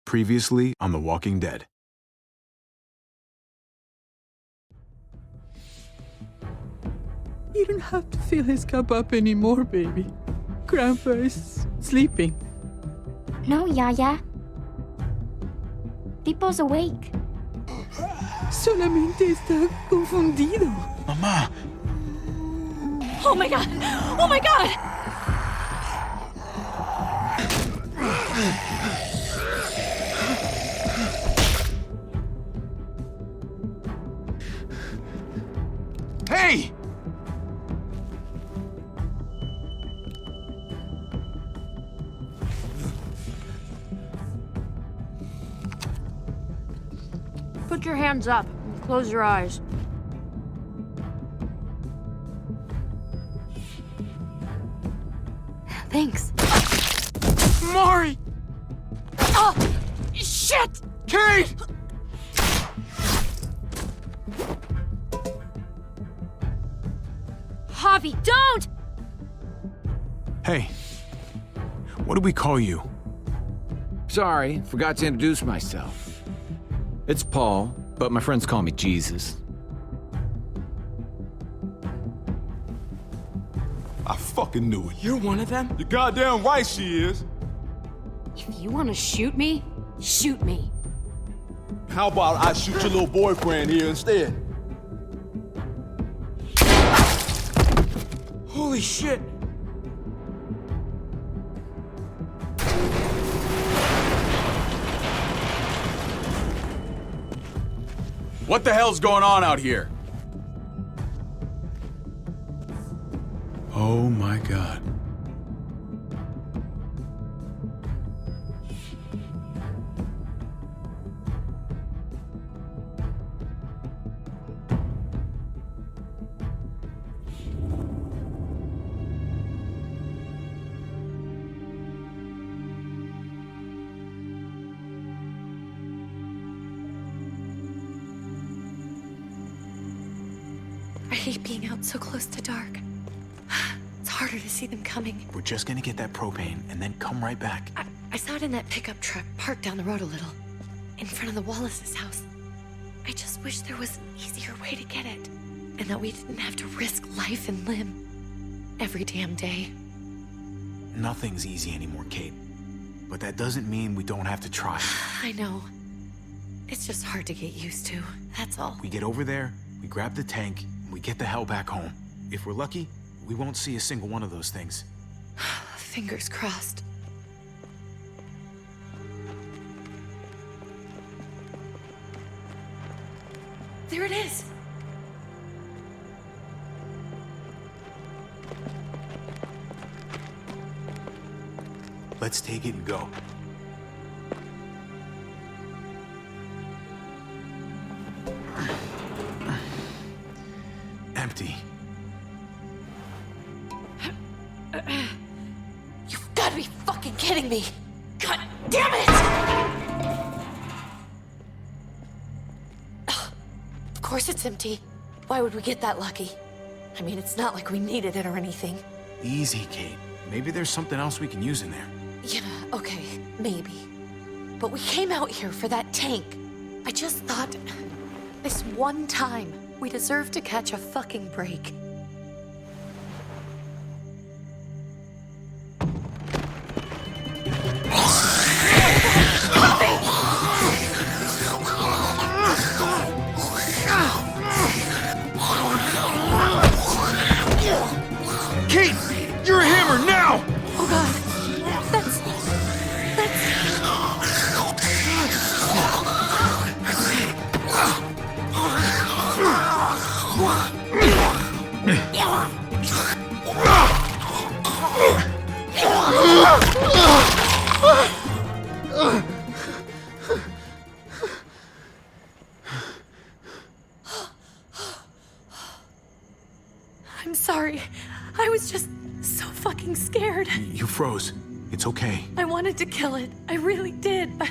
Previously on The Walking Dead. You don't have to fill his cup up anymore, baby. Grandpa is sleeping. No, Yaya. Pipo's awake. Solamente está confundido. Mamá! Oh my god! Oh my god! Hey! Put your hands up and close your eyes. Thanks. Mari! Oh! Shit! Kate! Javi, don't! Hey. What do we call you? Sorry, forgot to introduce myself. It's Paul, but my friends call me Jesus. I fucking knew it. You're one of them? You're goddamn right she is. If you want to shoot me, shoot me. How about I shoot your little boyfriend here instead? Holy shit! What the hell's going on out here? Oh my god. I hate being out so close to dark. It's harder to see them coming. We're just gonna get that propane and then come right back. I saw it in that pickup truck parked down the road a little, in front of the Wallace's house. I just wish there was an easier way to get it, and that we didn't have to risk life and limb every damn day. Nothing's easy anymore, Kate. But that doesn't mean we don't have to try. I know. It's just hard to get used to, that's all. We get over there, we grab the tank, and we get the hell back home. If we're lucky, we won't see a single one of those things. Fingers crossed. There it is! Let's take it and go. Empty. You've got to be fucking kidding me! God damn it! Ugh. Of course it's empty. Why would we get that lucky? I mean, it's not like we needed it or anything. Easy, Kate. Maybe there's something else we can use in there. Yeah, okay, maybe. But we came out here for that tank. I just thought, this one time, we deserve to catch a fucking break. Kate! You're a hammer now! Oh god, that's... I'm sorry. I was just so fucking scared. You froze. It's okay. I wanted to kill it. I really did, but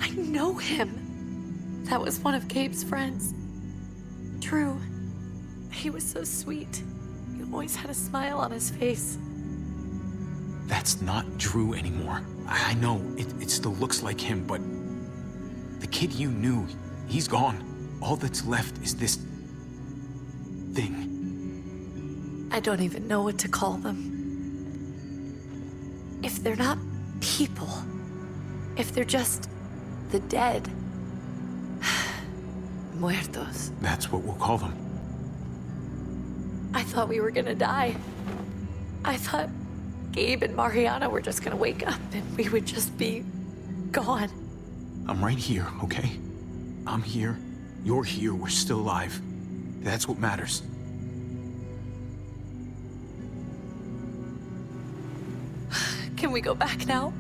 I know him. That was one of Gabe's friends. Drew. He was so sweet. He always had a smile on his face. That's not Drew anymore. I know, it still looks like him, but the kid you knew, he's gone. All that's left is this thing. I don't even know what to call them. If they're not people, if they're just the dead, muertos. That's what we'll call them. I thought we were gonna die. I thought Gabe and Mariana were just gonna wake up and we would just be gone. I'm right here, okay? I'm here, you're here, we're still alive. That's what matters. Can we go back now?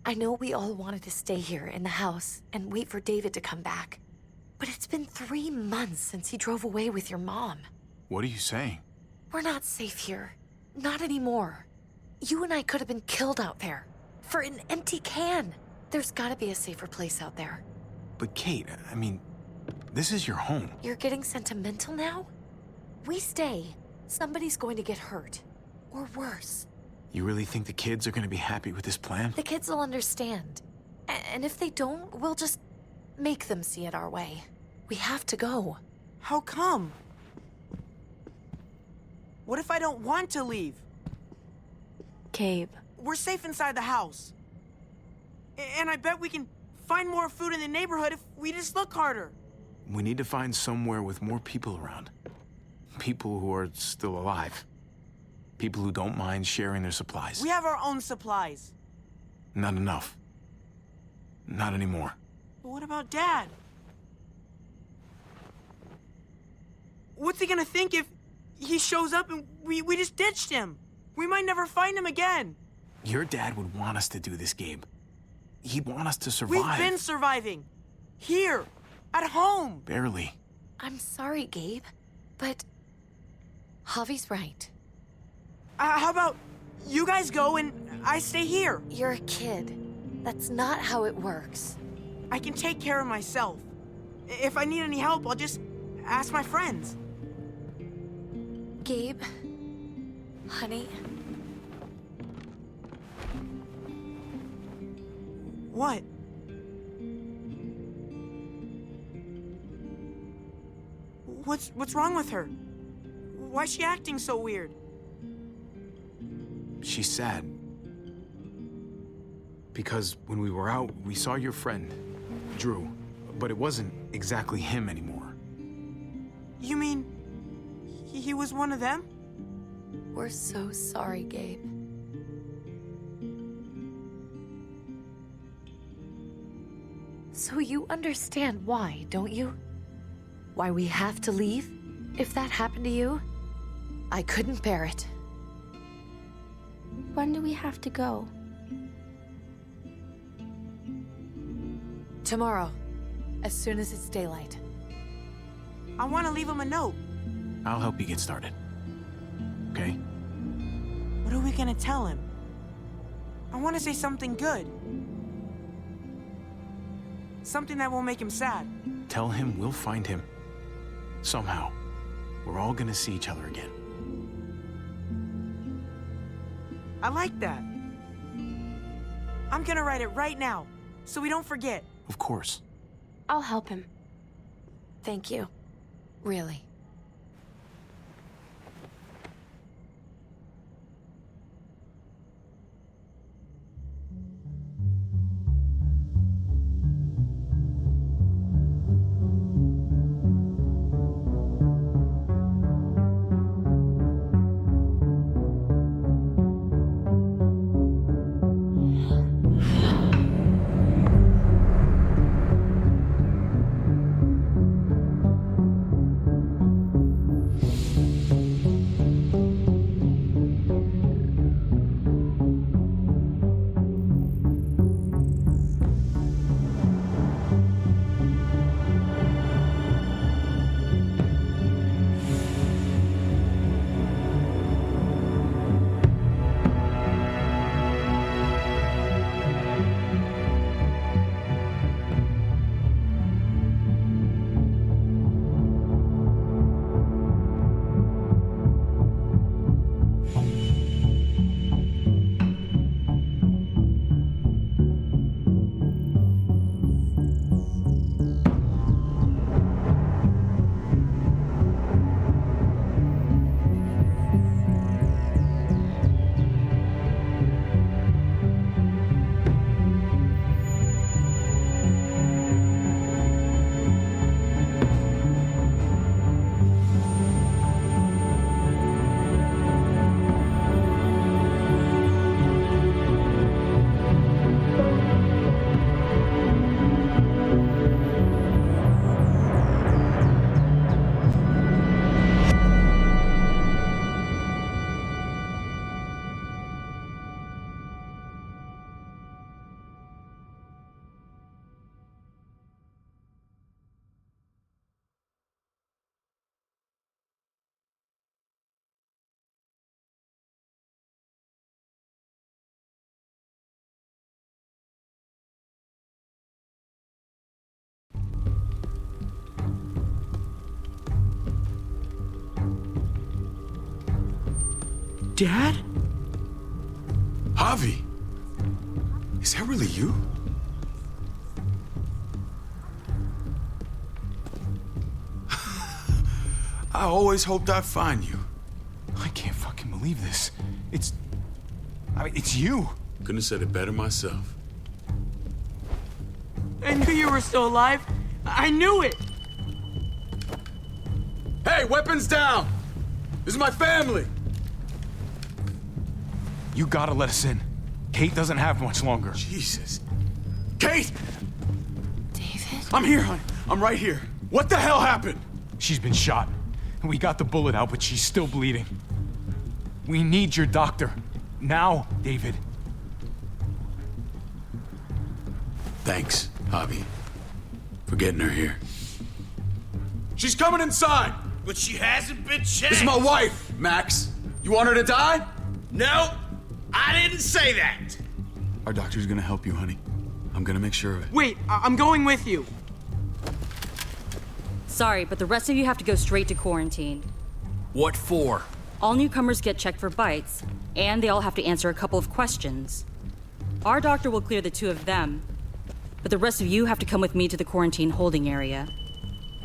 I know we all wanted to stay here in the house and wait for David to come back. But it's been 3 months since he drove away with your mom. What are you saying? We're not safe here. Not anymore. You and I could have been killed out there. For an empty can. There's gotta be a safer place out there. But Kate, I mean, this is your home. You're getting sentimental now? We stay, somebody's going to get hurt. Or worse. You really think the kids are gonna be happy with this plan? The kids will understand. And if they don't, we'll just make them see it our way. We have to go. How come? What if I don't want to leave? Gabe. We're safe inside the house. And I bet we can find more food in the neighborhood if we just look harder. We need to find somewhere with more people around. People who are still alive. People who don't mind sharing their supplies. We have our own supplies. Not enough. Not anymore. But what about Dad? What's he gonna think if he shows up and we just ditched him? We might never find him again. Your dad would want us to do this, Gabe. He'd want us to survive. We've been surviving. Here. At home. Barely. I'm sorry, Gabe, but Javi's right. How about you guys go and I stay here? You're a kid. That's not how it works. I can take care of myself. If I need any help, I'll just ask my friends. Gabe, honey. What? What's wrong with her? Why's she acting so weird? She's sad. Because when we were out, we saw your friend, Drew. But it wasn't exactly him anymore. You mean he was one of them? We're so sorry, Gabe. So you understand why, don't you? Why we have to leave? If that happened to you, I couldn't bear it. When do we have to go? Tomorrow, as soon as it's daylight. I want to leave him a note. I'll help you get started. Okay? What are we gonna tell him? I want to say something good. Something that won't make him sad. Tell him we'll find him. Somehow. We're all gonna see each other again. I like that. I'm gonna write it right now, so we don't forget. Of course. I'll help him. Thank you. Really. Dad? Javi! Is that really you? I always hoped I'd find you. I can't fucking believe this. It's you. Couldn't have said it better myself. I knew you were still alive. I knew it. Hey, weapons down! This is my family! You gotta let us in. Kate doesn't have much longer. Jesus. Kate! David? I'm here, honey. I'm right here. What the hell happened? She's been shot. We got the bullet out, but she's still bleeding. We need your doctor. Now, David. Thanks, Javi, for getting her here. She's coming inside! But she hasn't been checked. This is my wife, Max. You want her to die? No, I didn't say that. Our doctor's gonna help you, honey. I'm gonna make sure of it. Wait, I'm going with you. Sorry, but the rest of you have to go straight to quarantine. What for? All newcomers get checked for bites, and they all have to answer a couple of questions. Our doctor will clear the two of them, but the rest of you have to come with me to the quarantine holding area.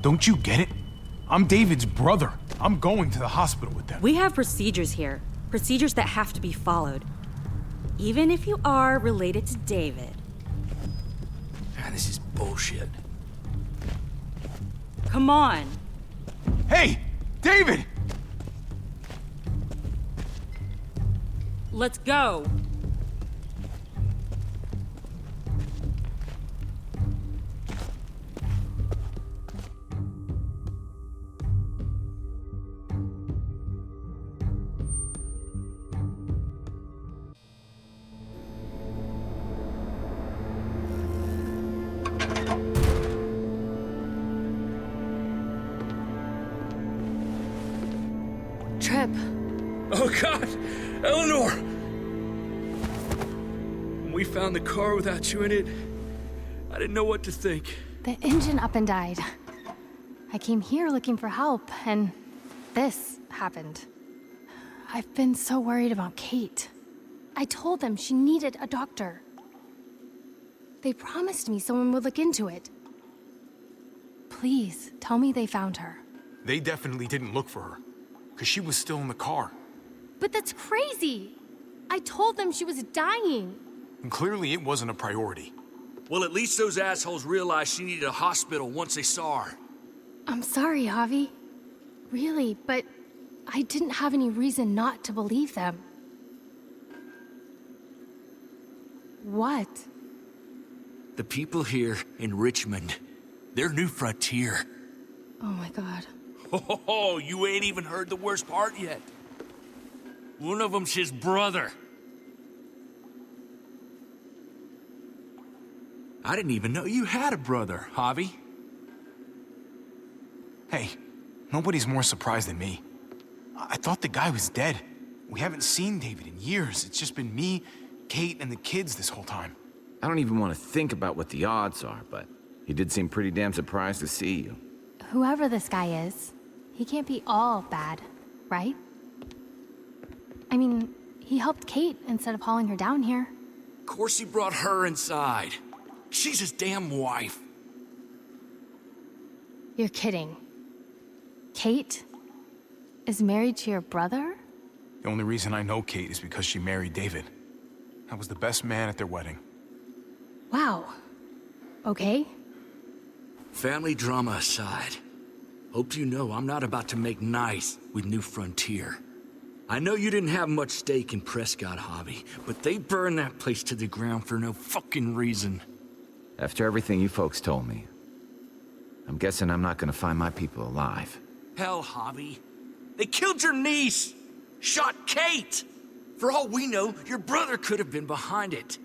Don't you get it? I'm David's brother. I'm going to the hospital with them. We have procedures here, procedures that have to be followed, even if you are related to David. Man, this is bullshit. Come on. Hey, David! Let's go. Trip. Oh, God! Eleanor! When we found the car without you in it, I didn't know what to think. The engine up and died. I came here looking for help, and this happened. I've been so worried about Kate. I told them she needed a doctor. They promised me someone would look into it. Please, tell me they found her. They definitely didn't look for her, because she was still in the car. But that's crazy! I told them she was dying. And clearly it wasn't a priority. Well, at least those assholes realized she needed a hospital once they saw her. I'm sorry, Javi. Really, but I didn't have any reason not to believe them. What? The people here in Richmond, their new frontier. Oh my God. Oh, you ain't even heard the worst part yet. One of them's his brother. I didn't even know you had a brother, Javi. Hey, nobody's more surprised than me. I thought the guy was dead. We haven't seen David in years. It's just been me, Kate, and the kids this whole time. I don't even want to think about what the odds are, but he did seem pretty damn surprised to see you. Whoever this guy is, he can't be all bad, right? I mean, he helped Kate instead of hauling her down here. Of course he brought her inside. She's his damn wife. You're kidding. Kate is married to your brother? The only reason I know Kate is because she married David. I was the best man at their wedding. Wow. Okay. Family drama aside, hope you know I'm not about to make nice with New Frontier. I know you didn't have much stake in Prescott, Javi, but they burned that place to the ground for no fucking reason. After everything you folks told me, I'm guessing I'm not gonna find my people alive. Hell, Javi. They killed your niece! Shot Kate! For all we know, your brother could have been behind it.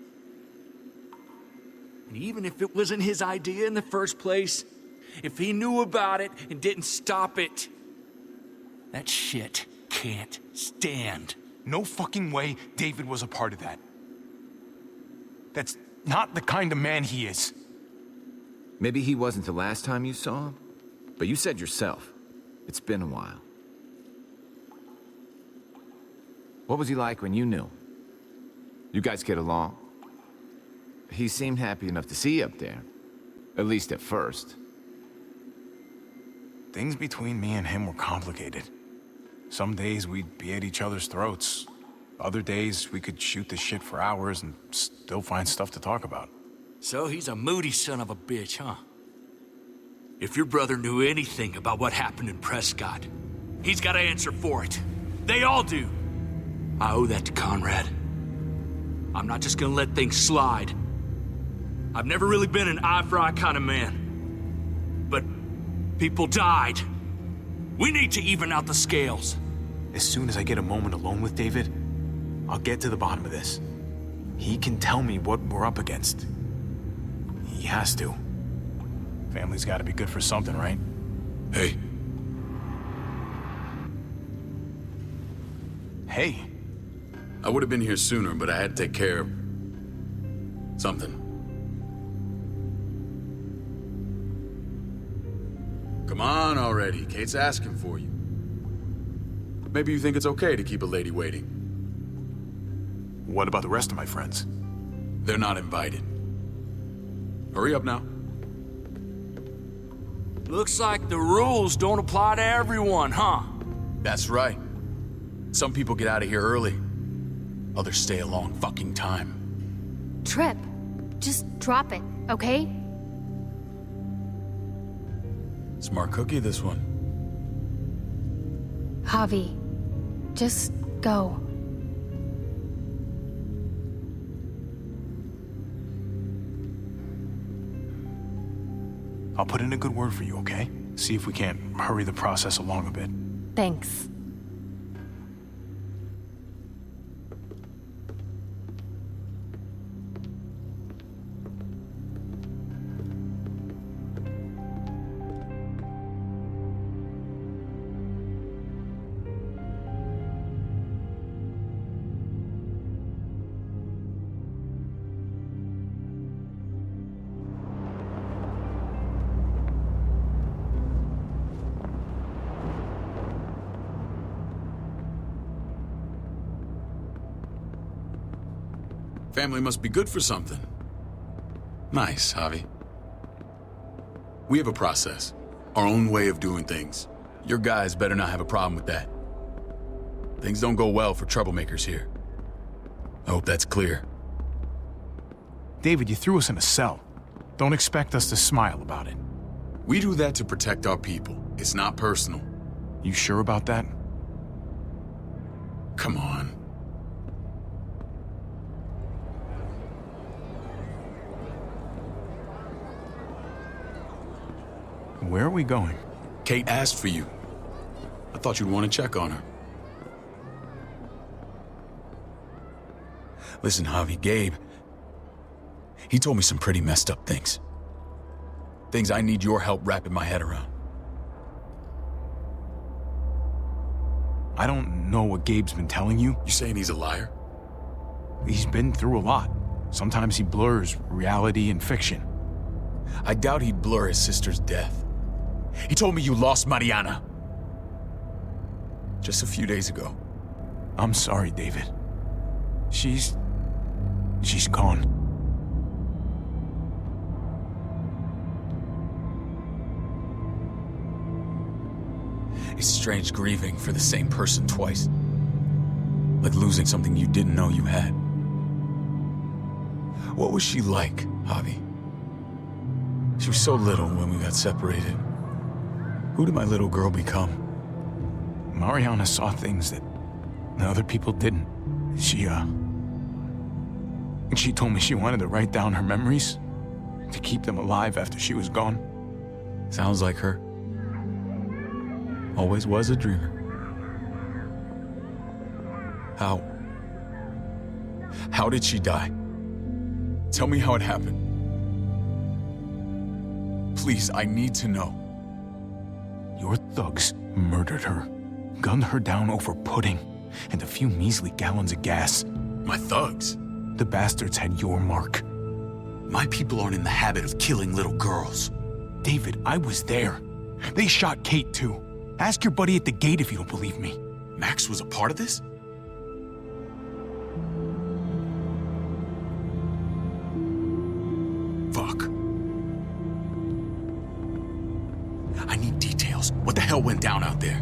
And even if it wasn't his idea in the first place, if he knew about it and didn't stop it, that shit can't stand. No fucking way David was a part of that. That's not the kind of man he is. Maybe he wasn't the last time you saw him, but you said yourself, it's been a while. What was he like when you knew? You guys get along? He seemed happy enough to see you up there. At least at first. Things between me and him were complicated. Some days we'd be at each other's throats. Other days we could shoot the shit for hours and still find stuff to talk about. So he's a moody son of a bitch, huh? If your brother knew anything about what happened in Prescott, he's got to answer for it. They all do. I owe that to Conrad. I'm not just gonna let things slide. I've never really been an eye-for-eye kind of man. But people died. We need to even out the scales. As soon as I get a moment alone with David, I'll get to the bottom of this. He can tell me what we're up against. He has to. Family's gotta be good for something, right? Hey. Hey. I would have been here sooner, but I had to take care of something. Come on already. Kate's asking for you. Maybe you think it's okay to keep a lady waiting. What about the rest of my friends? They're not invited. Hurry up now. Looks like the rules don't apply to everyone, huh? That's right. Some people get out of here early. Others stay a long fucking time. Trip, just drop it, okay? Smart cookie, this one. Javi, just go. I'll put in a good word for you, okay? See if we can't hurry the process along a bit. Thanks. Family must be good for something. Nice, Javi. We have a process, our own way of doing things. Your guys better not have a problem with that. Things don't go well for troublemakers here. I hope that's clear. David, you threw us in a cell. Don't expect us to smile about it. We do that to protect our people. It's not personal. You sure about that? Come on. Where are we going? Kate asked for you. I thought you'd want to check on her. Listen, Javi, Gabe, he told me some pretty messed up things. Things I need your help wrapping my head around. I don't know what Gabe's been telling you. You saying he's a liar? He's been through a lot. Sometimes he blurs reality and fiction. I doubt he'd blur his sister's death. He told me you lost Mariana. Just a few days ago. I'm sorry, David. She's gone. It's strange grieving for the same person twice. Like losing something you didn't know you had. What was she like, Javi? She was so little when we got separated. Who did my little girl become? Mariana saw things that other people didn't. She told me she wanted to write down her memories to keep them alive after she was gone. Sounds like her. Always was a dreamer. How did she die? Tell me how it happened. Please, I need to know. Your thugs murdered her, gunned her down over pudding and a few measly gallons of gas. My thugs? The bastards had your mark. My people aren't in the habit of killing little girls. David, I was there. They shot Kate too. Ask your buddy at the gate if you don't believe me. Max was a part of this? What the hell went down out there?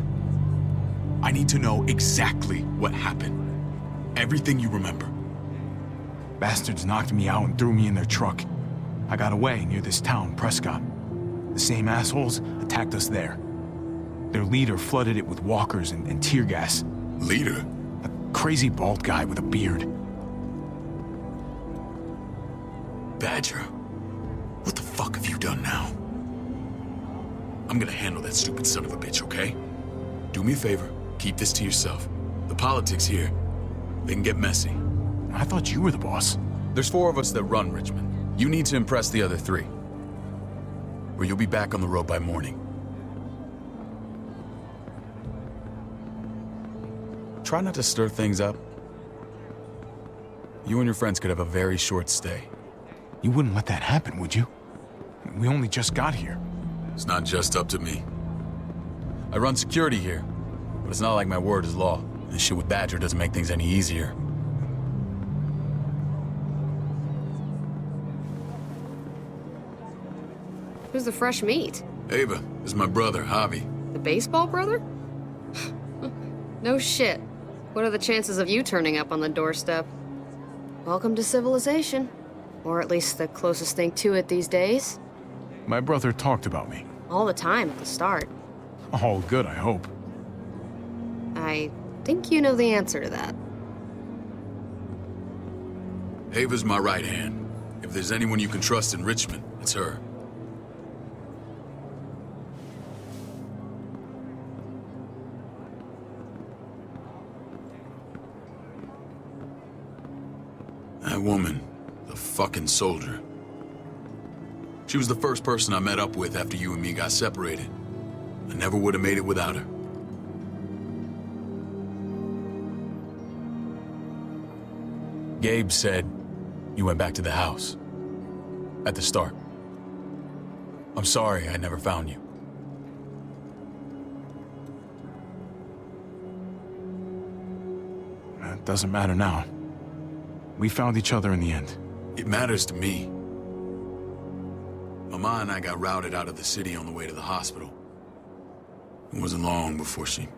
I need to know exactly what happened. Everything you remember. Bastards knocked me out and threw me in their truck. I got away near this town, Prescott. The same assholes attacked us there. Their leader flooded it with walkers and tear gas. Leader? A crazy bald guy with a beard. Badger, what the fuck have you done now? I'm gonna handle that stupid son of a bitch, okay? Do me a favor, keep this to yourself. The politics here, they can get messy. I thought you were the boss. There's 4 of us that run Richmond. You need to impress the other 3. Or you'll be back on the road by morning. Try not to stir things up. You and your friends could have a very short stay. You wouldn't let that happen, would you? We only just got here. It's not just up to me. I run security here, but it's not like my word is law. This shit with Badger doesn't make things any easier. Who's the fresh meat? Ava, this is my brother, Javi. The baseball brother? No shit. What are the chances of you turning up on the doorstep? Welcome to civilization. Or at least the closest thing to it these days. My brother talked about me. All the time at the start. All good, I hope. I think you know the answer to that. Ava's my right hand. If there's anyone you can trust in Richmond, it's her. That woman, the fucking soldier. She was the first person I met up with after you and me got separated. I never would have made it without her. Gabe said you went back to the house. At the start. I'm sorry I never found you. It doesn't matter now. We found each other in the end. It matters to me. Mama and I got routed out of the city on the way to the hospital. It wasn't long before she...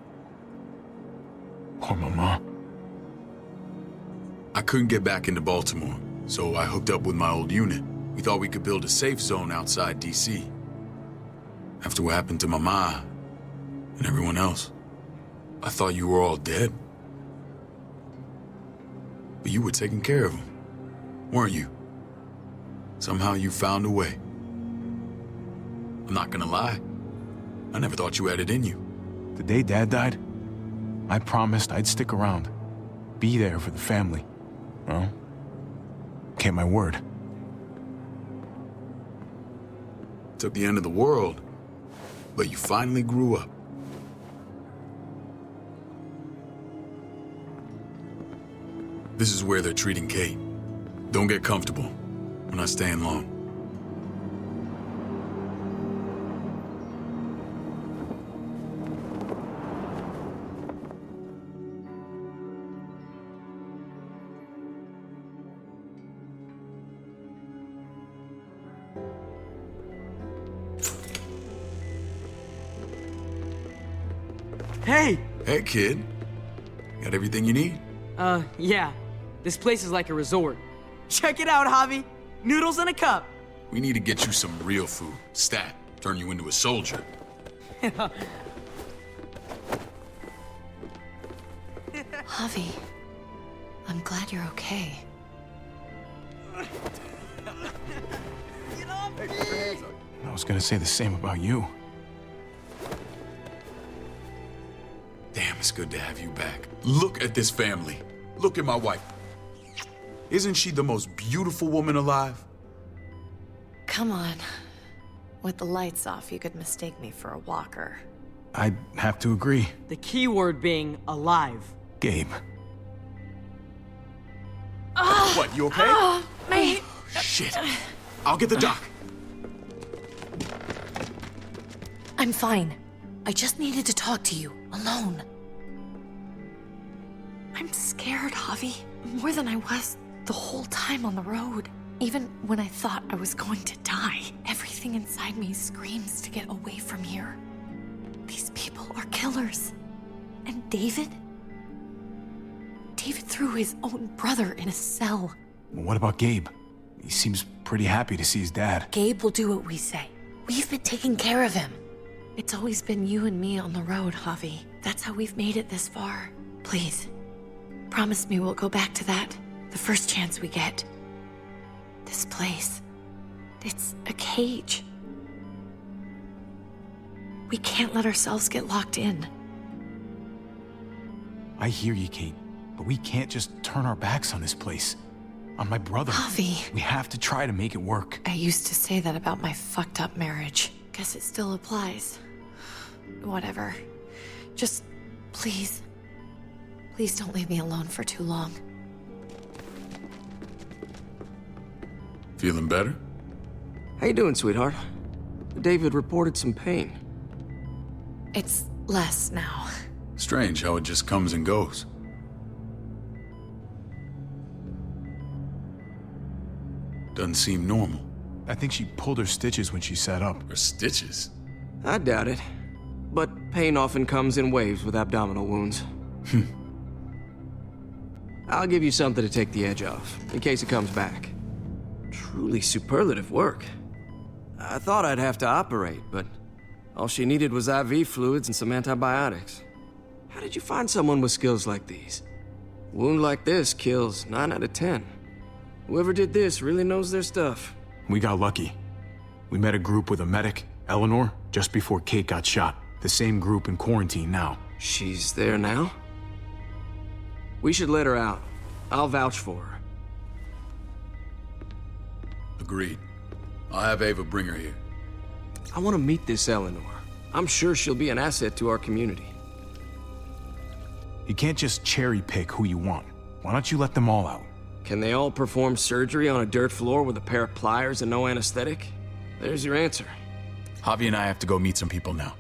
Poor Mama. I couldn't get back into Baltimore, so I hooked up with my old unit. We thought we could build a safe zone outside D.C. After what happened to Mama and everyone else, I thought you were all dead. But you were taking care of them, weren't you? Somehow you found a way. I'm not gonna lie. I never thought you had it in you. The day Dad died, I promised I'd stick around. Be there for the family. Well, kept my word. Took the end of the world, but you finally grew up. This is where they're treating Kate. Don't get comfortable. We're not staying long. Hey! Hey, kid. Got everything you need? Yeah. This place is like a resort. Check it out, Javi. Noodles in a cup. We need to get you some real food. Stat. Turn you into a soldier. Javi, I'm glad you're okay. I was gonna say the same about you. Damn, it's good to have you back. Look at this family. Look at my wife. Isn't she the most beautiful woman alive? Come on. With the lights off, you could mistake me for a walker. I'd have to agree. The key word being alive. Gabe. What, you okay? My... Shit. I'll get the doc. I'm fine. I just needed to talk to you, alone. I'm scared, Javi. More than I was the whole time on the road. Even when I thought I was going to die, everything inside me screams to get away from here. These are killers. And David? David threw his own brother in a cell. What about Gabe? He seems pretty happy to see his dad. Gabe will do what we say. We've been taking care of him. It's always been you and me on the road, Javi. That's how we've made it this far. Please, promise me we'll go back to that the first chance we get. This place, it's a cage. We can't let ourselves get locked in. I hear you, Kate, but we can't just turn our backs on this place. On my brother. Javi. We have to try to make it work. I used to say that about my fucked up marriage. Guess it still applies. Whatever. Just, please. Please don't leave me alone for too long. Feeling better? How you doing, sweetheart? David reported some pain. It's less now. Strange how it just comes and goes. Doesn't seem normal. I think she pulled her stitches when she sat up. Her stitches? I doubt it. But pain often comes in waves with abdominal wounds. I'll give you something to take the edge off, in case it comes back. Truly superlative work. I thought I'd have to operate, but all she needed was IV fluids and some antibiotics. How did you find someone with skills like these? A wound like this kills 9 out of 10. Whoever did this really knows their stuff. We got lucky. We met a group with a medic, Eleanor, just before Kate got shot. The same group in quarantine now. She's there now? We should let her out. I'll vouch for her. Agreed. I'll have Ava bring her here. I want to meet this Eleanor. I'm sure she'll be an asset to our community. You can't just cherry pick who you want. Why don't you let them all out? Can they all perform surgery on a dirt floor with a pair of pliers and no anesthetic? There's your answer. Javi and I have to go meet some people now.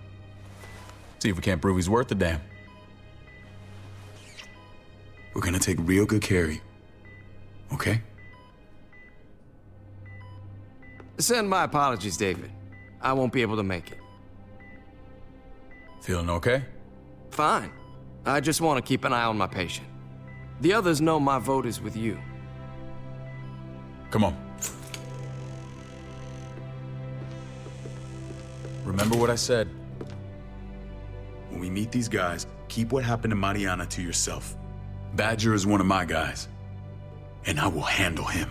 See if we can't prove he's worth a damn. We're gonna take real good care of you. Okay? Send my apologies, David. I won't be able to make it. Feeling okay? Fine. I just want to keep an eye on my patient. The others know my vote is with you. Come on. Remember what I said. When we meet these guys, keep what happened to Mariana to yourself. Badger is one of my guys, and I will handle him.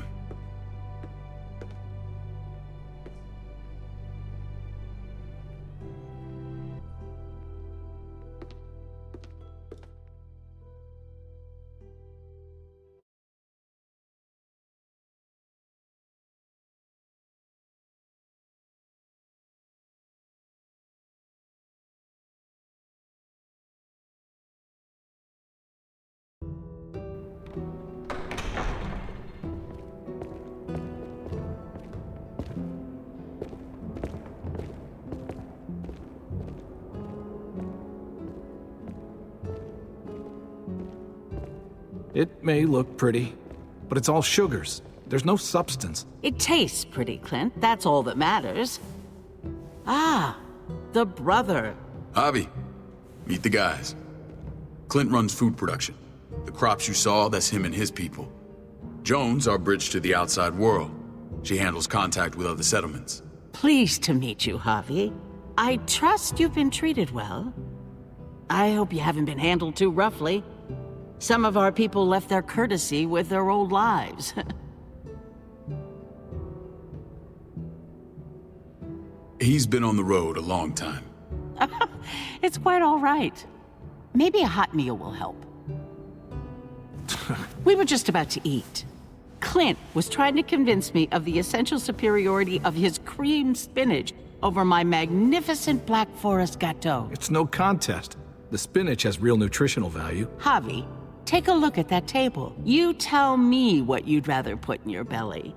It may look pretty, but it's all sugars. There's no substance. It tastes pretty, Clint. That's all that matters. Ah, the brother. Javi, meet the guys. Clint runs food production. The crops you saw, that's him and his people. Jones, our bridge to the outside world. She handles contact with other settlements. Pleased to meet you, Javi. I trust you've been treated well. I hope you haven't been handled too roughly. Some of our people left their courtesy with their old lives. He's been on the road a long time. It's quite all right. Maybe a hot meal will help. We were just about to eat. Clint was trying to convince me of the essential superiority of his creamed spinach over my magnificent Black Forest gâteau. It's no contest. The spinach has real nutritional value. Javi, take a look at that table. You tell me what you'd rather put in your belly.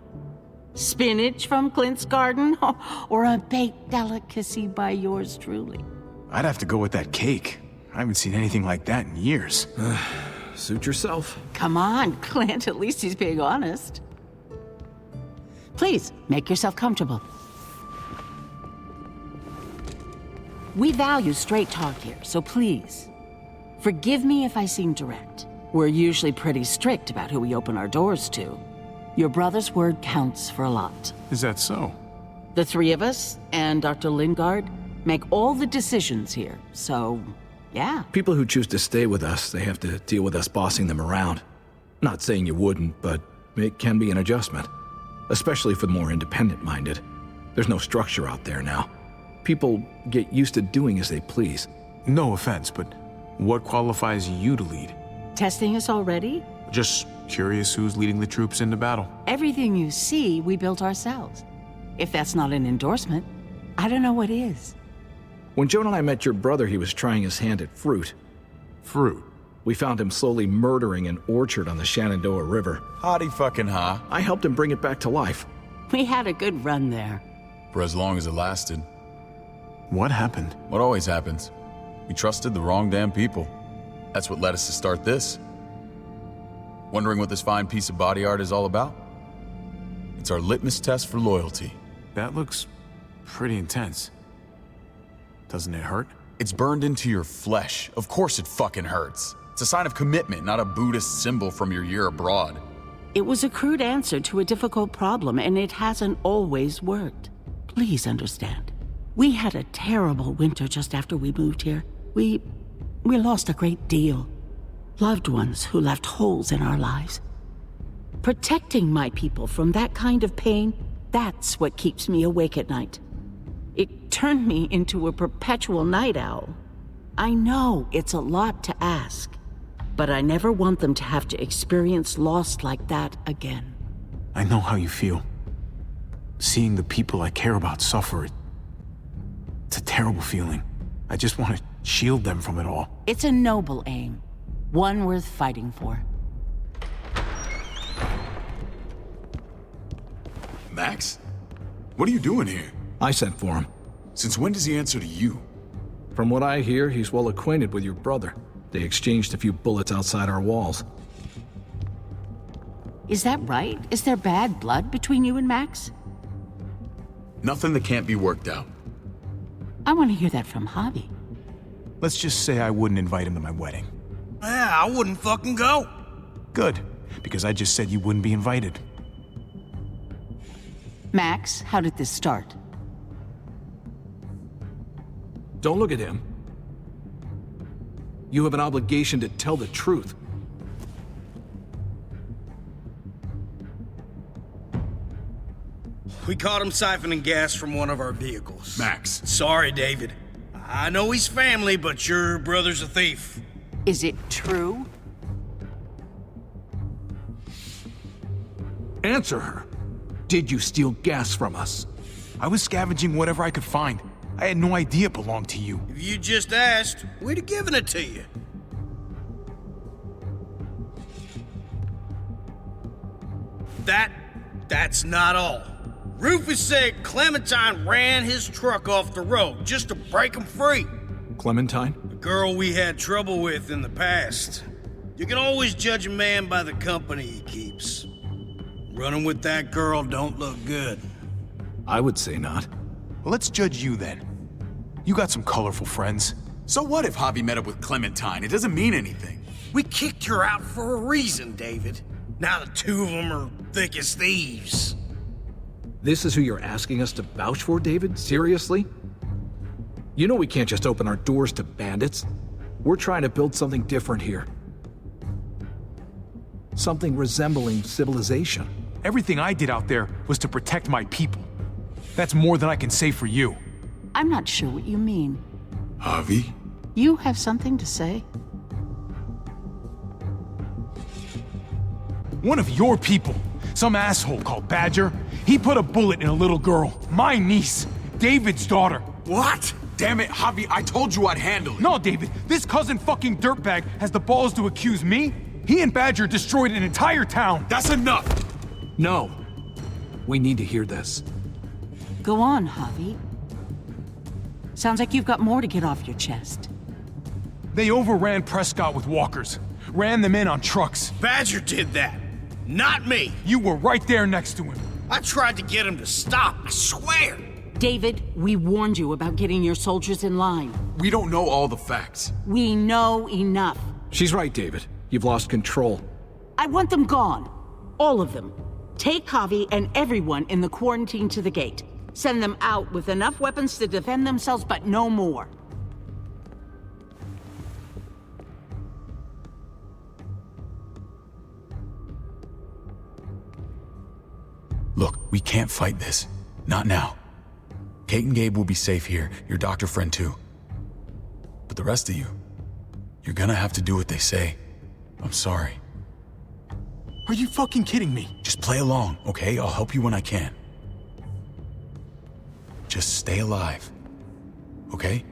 Spinach from Clint's garden, or a baked delicacy by yours truly? I'd have to go with that cake. I haven't seen anything like that in years. Suit yourself. Come on, Clint, at least he's being honest. Please, make yourself comfortable. We value straight talk here, so please, forgive me if I seem direct. We're usually pretty strict about who we open our doors to. Your brother's word counts for a lot. Is that so? The three of us and Dr. Lingard make all the decisions here, so yeah. People who choose to stay with us, they have to deal with us bossing them around. Not saying you wouldn't, but it can be an adjustment. Especially for the more independent-minded. There's no structure out there now. People get used to doing as they please. No offense, but what qualifies you to lead? Testing us already? Just curious who's leading the troops into battle. Everything you see, we built ourselves. If that's not an endorsement, I don't know what is. When Joan and I met your brother, he was trying his hand at fruit. Fruit? We found him slowly murdering an orchard on the Shenandoah River. Howdy fucking ha. I helped him bring it back to life. We had a good run there. For as long as it lasted. What happened? What always happens. We trusted the wrong damn people. That's what led us to start this. Wondering what this fine piece of body art is all about? It's our litmus test for loyalty. That looks pretty intense. Doesn't it hurt? It's burned into your flesh. Of course it fucking hurts. It's a sign of commitment, not a Buddhist symbol from your year abroad. It was a crude answer to a difficult problem, and it hasn't always worked. Please understand. We had a terrible winter just after we moved here. We lost a great deal. Loved ones who left holes in our lives. Protecting my people from that kind of pain, that's what keeps me awake at night. It turned me into a perpetual night owl. I know it's a lot to ask, but I never want them to have to experience loss like that again. I know how you feel. Seeing the people I care about suffer, it's a terrible feeling. I just want to shield them from it all. It's a noble aim, one worth fighting for. Max? What are you doing here? I sent for him. Since when does he answer to you? From what I hear, he's well acquainted with your brother. They exchanged a few bullets outside our walls. Is that right? Is there bad blood between you and Max? Nothing that can't be worked out. I want to hear that from Javi. Let's just say I wouldn't invite him to my wedding. Yeah, I wouldn't fucking go. Good, because I just said you wouldn't be invited. Max, how did this start? Don't look at him. You have an obligation to tell the truth. We caught him siphoning gas from one of our vehicles. Max. Sorry, David. I know he's family, but your brother's a thief. Is it true? Answer her. Did you steal gas from us? I was scavenging whatever I could find. I had no idea it belonged to you. If you just asked, we'd have given it to you. That's not all. Rufus said Clementine ran his truck off the road just to break him free. Clementine? The girl we had trouble with in the past. You can always judge a man by the company he keeps. Running with that girl don't look good. I would say not. Well, let's judge you then. You got some colorful friends. So what if Javi met up with Clementine? It doesn't mean anything. We kicked her out for a reason, David. Now the two of them are thick as thieves. This is who you're asking us to vouch for, David? Seriously? You know we can't just open our doors to bandits. We're trying to build something different here. Something resembling civilization. Everything I did out there was to protect my people. That's more than I can say for you. I'm not sure what you mean. Javi? You have something to say? One of your people, some asshole called Badger, he put a bullet in a little girl, my niece, David's daughter. What? Damn it, Javi, I told you I'd handle it. No, David, this cousin fucking dirtbag has the balls to accuse me? He and Badger destroyed an entire town. That's enough! No. We need to hear this. Go on, Javi. Sounds like you've got more to get off your chest. They overran Prescott with walkers. Ran them in on trucks. Badger did that. Not me. You were right there next to him. I tried to get him to stop, I swear. David, we warned you about getting your soldiers in line. We don't know all the facts. We know enough. She's right, David. You've lost control. I want them gone. All of them. Take Javi and everyone in the quarantine to the gate. Send them out with enough weapons to defend themselves, but no more. Look, we can't fight this. Not now. Kate and Gabe will be safe here, your doctor friend too. But the rest of you, you're gonna have to do what they say. I'm sorry. Are you fucking kidding me? Just play along, okay? I'll help you when I can. Just stay alive, okay?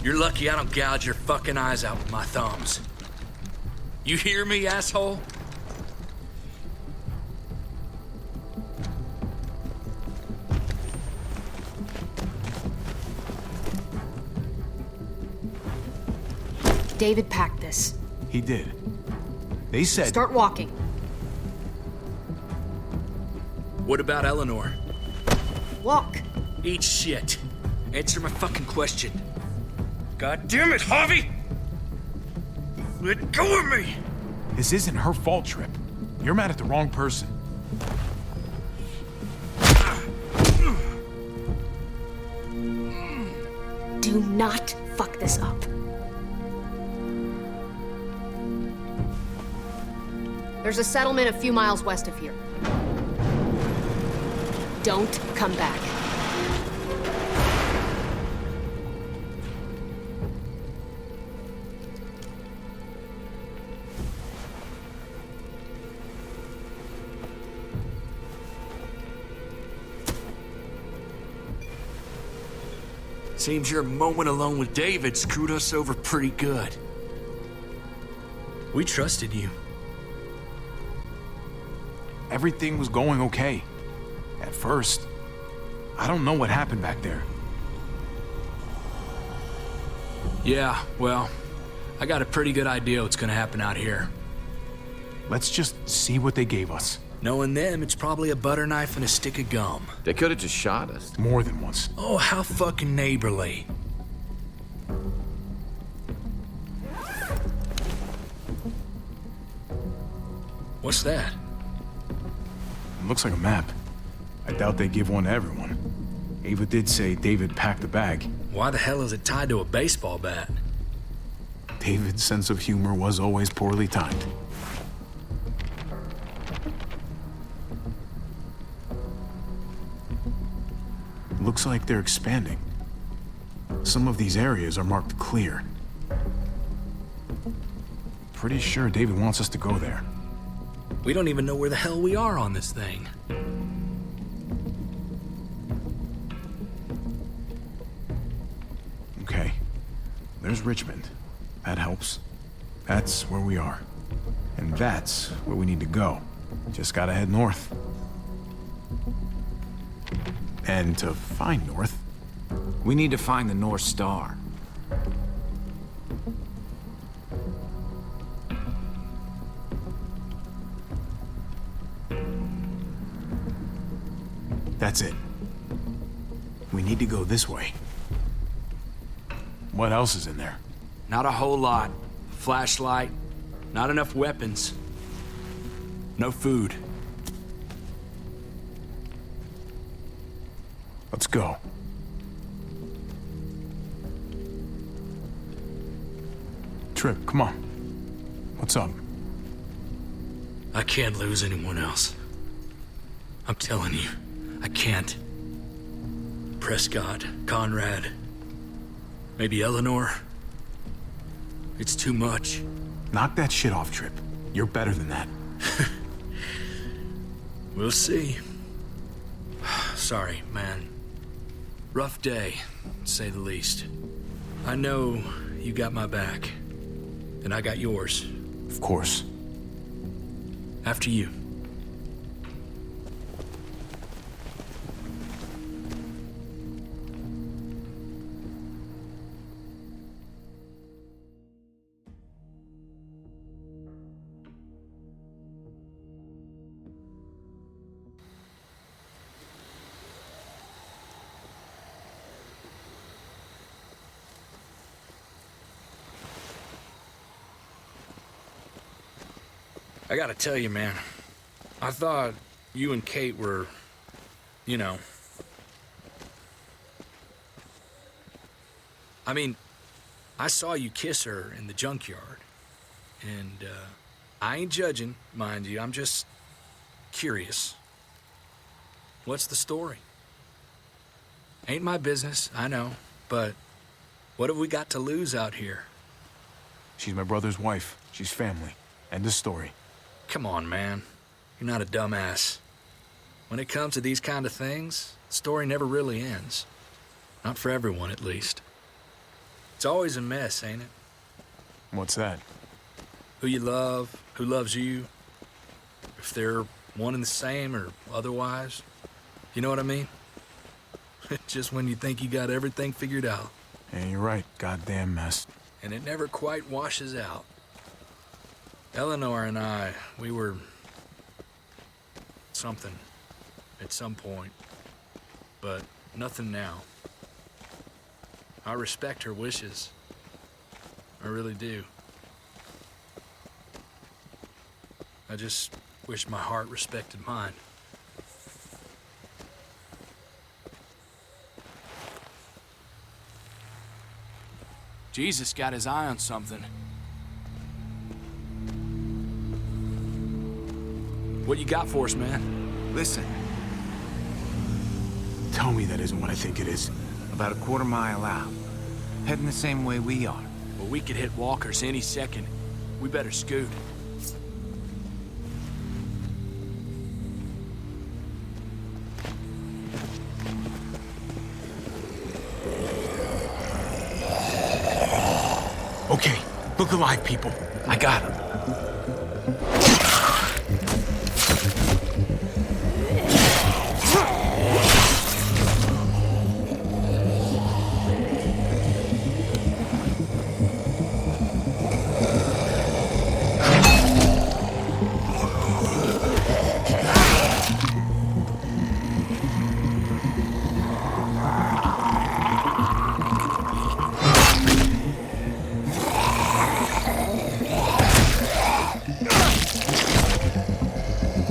You're lucky I don't gouge your fucking eyes out with my thumbs. You hear me, asshole? David packed this. He did. They said... Start walking. What about Eleanor? Walk. Eat shit. Answer my fucking question. God damn it, Javi! Let go of me! This isn't her fault, Trip. You're mad at the wrong person. Do not fuck this up. There's a settlement a few miles west of here. Don't come back. Seems your moment alone with David screwed us over pretty good. We trusted you. Everything was going okay. At first. I don't know what happened back there. Yeah, well, I got a pretty good idea what's gonna happen out here. Let's just see what they gave us. Knowing them, it's probably a butter knife and a stick of gum. They could have just shot us. More than once. Oh, how fucking neighborly. What's that? It looks like a map. I doubt they give one to everyone. Ava did say David packed the bag. Why the hell is it tied to a baseball bat? David's sense of humor was always poorly timed. Looks like they're expanding. Some of these areas are marked clear. Pretty sure David wants us to go there. We don't even know where the hell we are on this thing. Okay. There's Richmond. That helps. That's where we are. And that's where we need to go. Just gotta head north. And to find north, we need to find the North Star. that's it. We need to go this way. What else is in there? Not a whole lot. Flashlight, not enough weapons. No food. Let's go. Trip, come on. What's up? I can't lose anyone else. I'm telling you, I can't. Prescott, Conrad, maybe Eleanor. It's too much. Knock that shit off, Trip. You're better than that. We'll see. Sorry, man. Rough day, to say the least. I know you got my back, and I got yours. Of course. After you. I gotta tell you, man, I thought you and Kate were, you know... I mean, I saw you kiss her in the junkyard, and I ain't judging, mind you, I'm just curious. What's the story? Ain't my business, I know, but what have we got to lose out here? She's my brother's wife. She's family. End of story. Come on, man. You're not a dumbass. When it comes to these kind of things, the story never really ends. Not for everyone, at least. It's always a mess, ain't it? What's that? Who you love, who loves you, if they're one and the same or otherwise. You know what I mean? Just when you think you got everything figured out. Yeah, you're right. Goddamn mess. And it never quite washes out. Eleanor and I, we were... something at some point, but nothing now. I respect her wishes. I really do. I just wish my heart respected mine. Jesus got his eye on something. What you got for us, man? Listen. Tell me that isn't what I think it is. About a quarter mile out. Heading the same way we are. Well, we could hit walkers any second. We better scoot. Okay, look alive, people. I got him.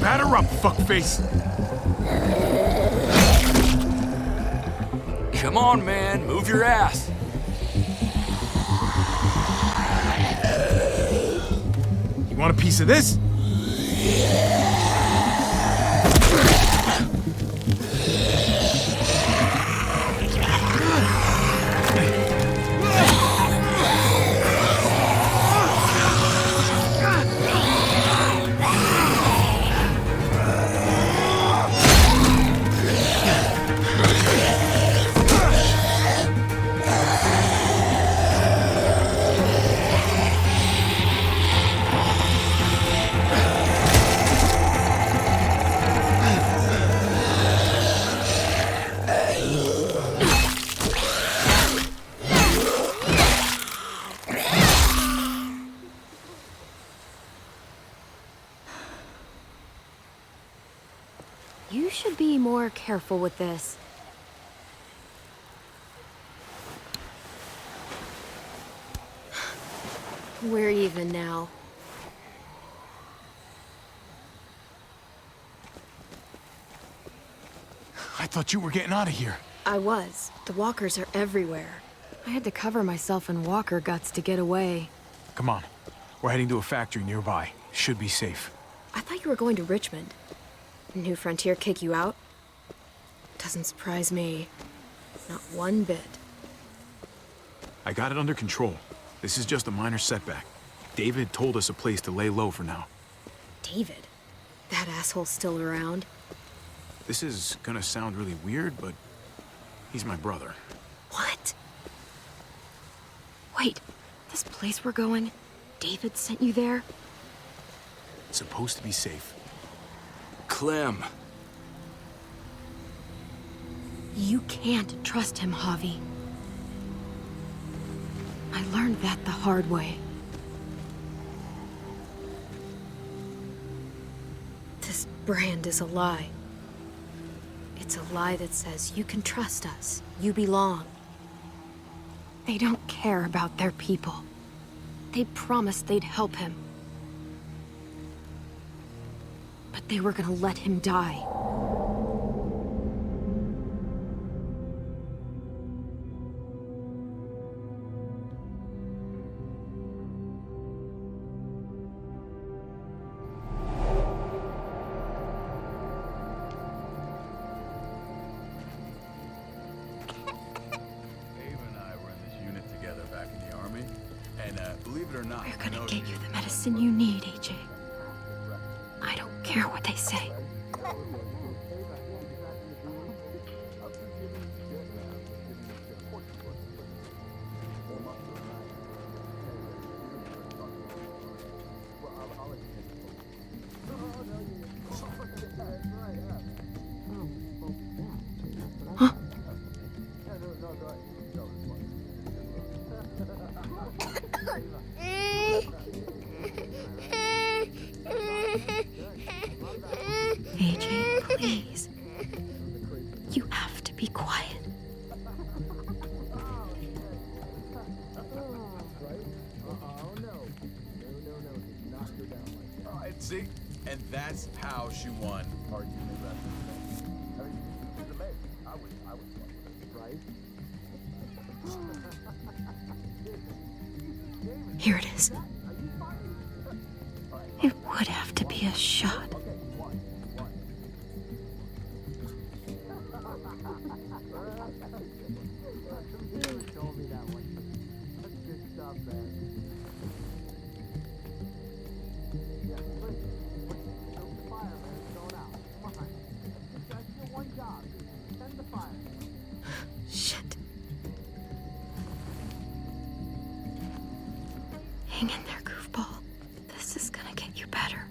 Batter up, fuckface! Come on, man, move your ass. You want a piece of this? You should be more careful with this. We're even now. I thought you were getting out of here. I was. The walkers are everywhere. I had to cover myself in walker guts to get away. Come on. We're heading to a factory nearby. Should be safe. I thought you were going to Richmond. New Frontier kick you out? Doesn't surprise me. Not one bit. I got it under control. This is just a minor setback. David told us a place to lay low for now. David? That asshole's still around. This is gonna sound really weird, but he's my brother. What? Wait, this place we're going, David sent you there? It's supposed to be safe. Clem. You can't trust him, Javi. I learned that the hard way. This brand is a lie. It's a lie that says you can trust us, you belong. They don't care about their people. They promised they'd help him. But they were gonna let him die. We're gonna get you the medicine you need, AJ. I don't care what they say. Huh? AJ, please. You have to be quiet. See? And that's how she won. Here it is. It would have to be a shot. Shit. Hang in there, goofball. This is gonna get you better.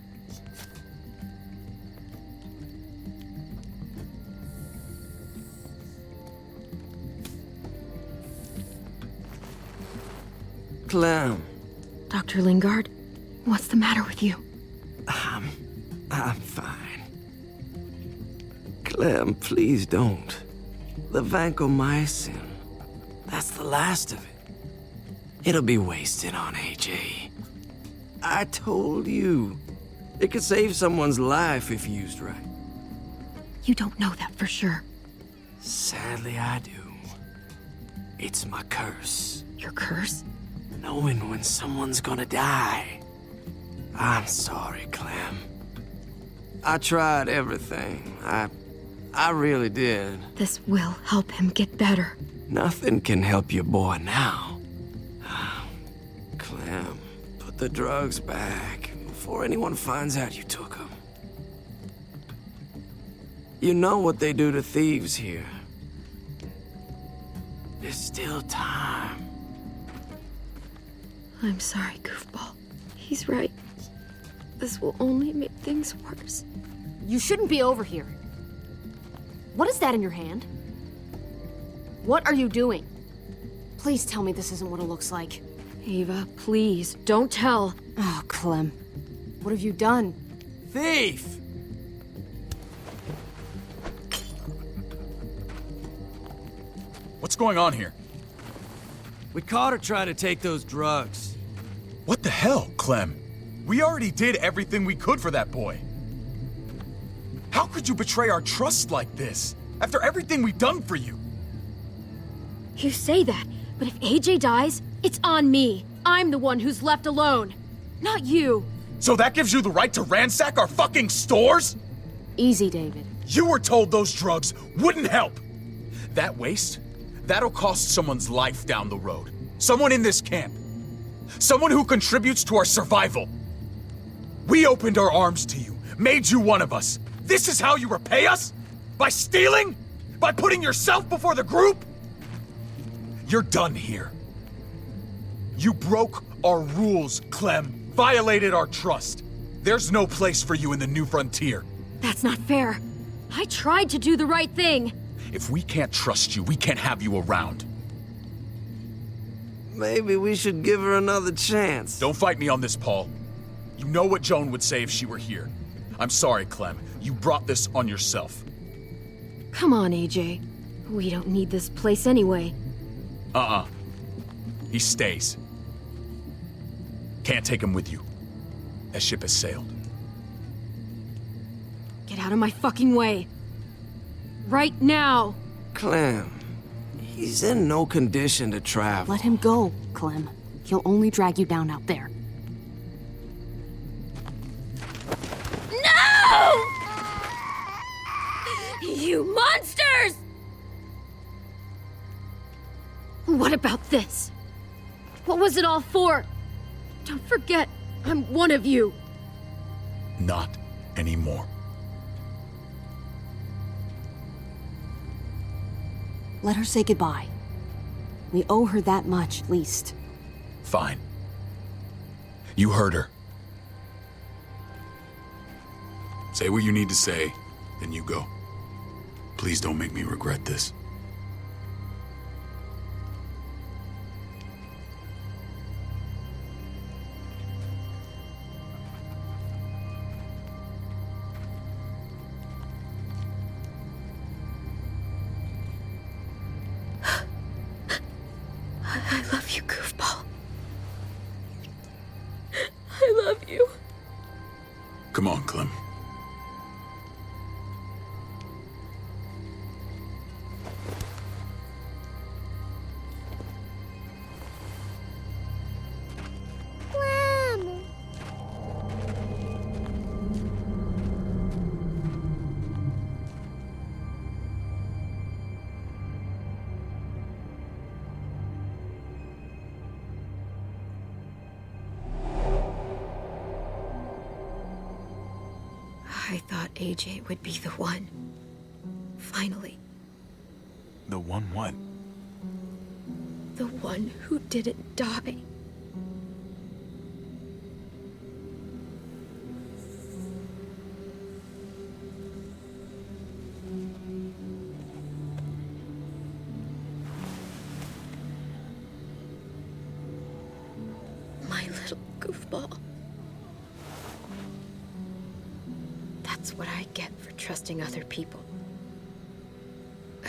Clem. Dr. Lingard, what's the matter with you? I'm fine. Clem, please don't. The vancomycin. That's the last of it. It'll be wasted on AJ. I told you. It could save someone's life if used right. You don't know that for sure. Sadly, I do. It's my curse. Your curse? Knowing when someone's gonna die. I'm sorry, Clem. I tried everything. I really did. This will help him get better. Nothing can help your boy now. Clem, put the drugs back before anyone finds out you took them. You know what they do to thieves here. There's still time. I'm sorry, goofball. He's right. This will only make things worse. You shouldn't be over here. What is that in your hand? What are you doing? Please tell me this isn't what it looks like. Ava, please, don't tell. Oh, Clem. What have you done? Thief! What's going on here? We caught her trying to take those drugs. What the hell, Clem? We already did everything we could for that boy. How could you betray our trust like this, after everything we've done for you? You say that, but if AJ dies, it's on me. I'm the one who's left alone, not you. So that gives you the right to ransack our fucking stores? Easy, David. You were told those drugs wouldn't help. That waste, that'll cost someone's life down the road. Someone in this camp. Someone who contributes to our survival. We opened our arms to you, made you one of us. This is how you repay us? By stealing? By putting yourself before the group? You're done here. You broke our rules, Clem. Violated our trust. There's no place for you in the new frontier. That's not fair. I tried to do the right thing. If we can't trust you, we can't have you around. Maybe we should give her another chance. Don't fight me on this, Paul. You know what Joan would say if she were here. I'm sorry, Clem. You brought this on yourself. Come on, AJ. We don't need this place anyway. He stays. Can't take him with you. That ship has sailed. Get out of my fucking way. Right now. Clem, he's in no condition to travel. Let him go, Clem. He'll only drag you down out there. No! You monsters! What about this? What was it all for? Don't forget, I'm one of you. Not anymore. Let her say goodbye. We owe her that much, at least. Fine. You heard her. Say what you need to say, then you go. Please don't make me regret this. I love you, goofball. I love you. Come on, Clem. I thought AJ would be the one. Finally. The one what? The one who didn't die. My little goofball. That's what I get for trusting other people.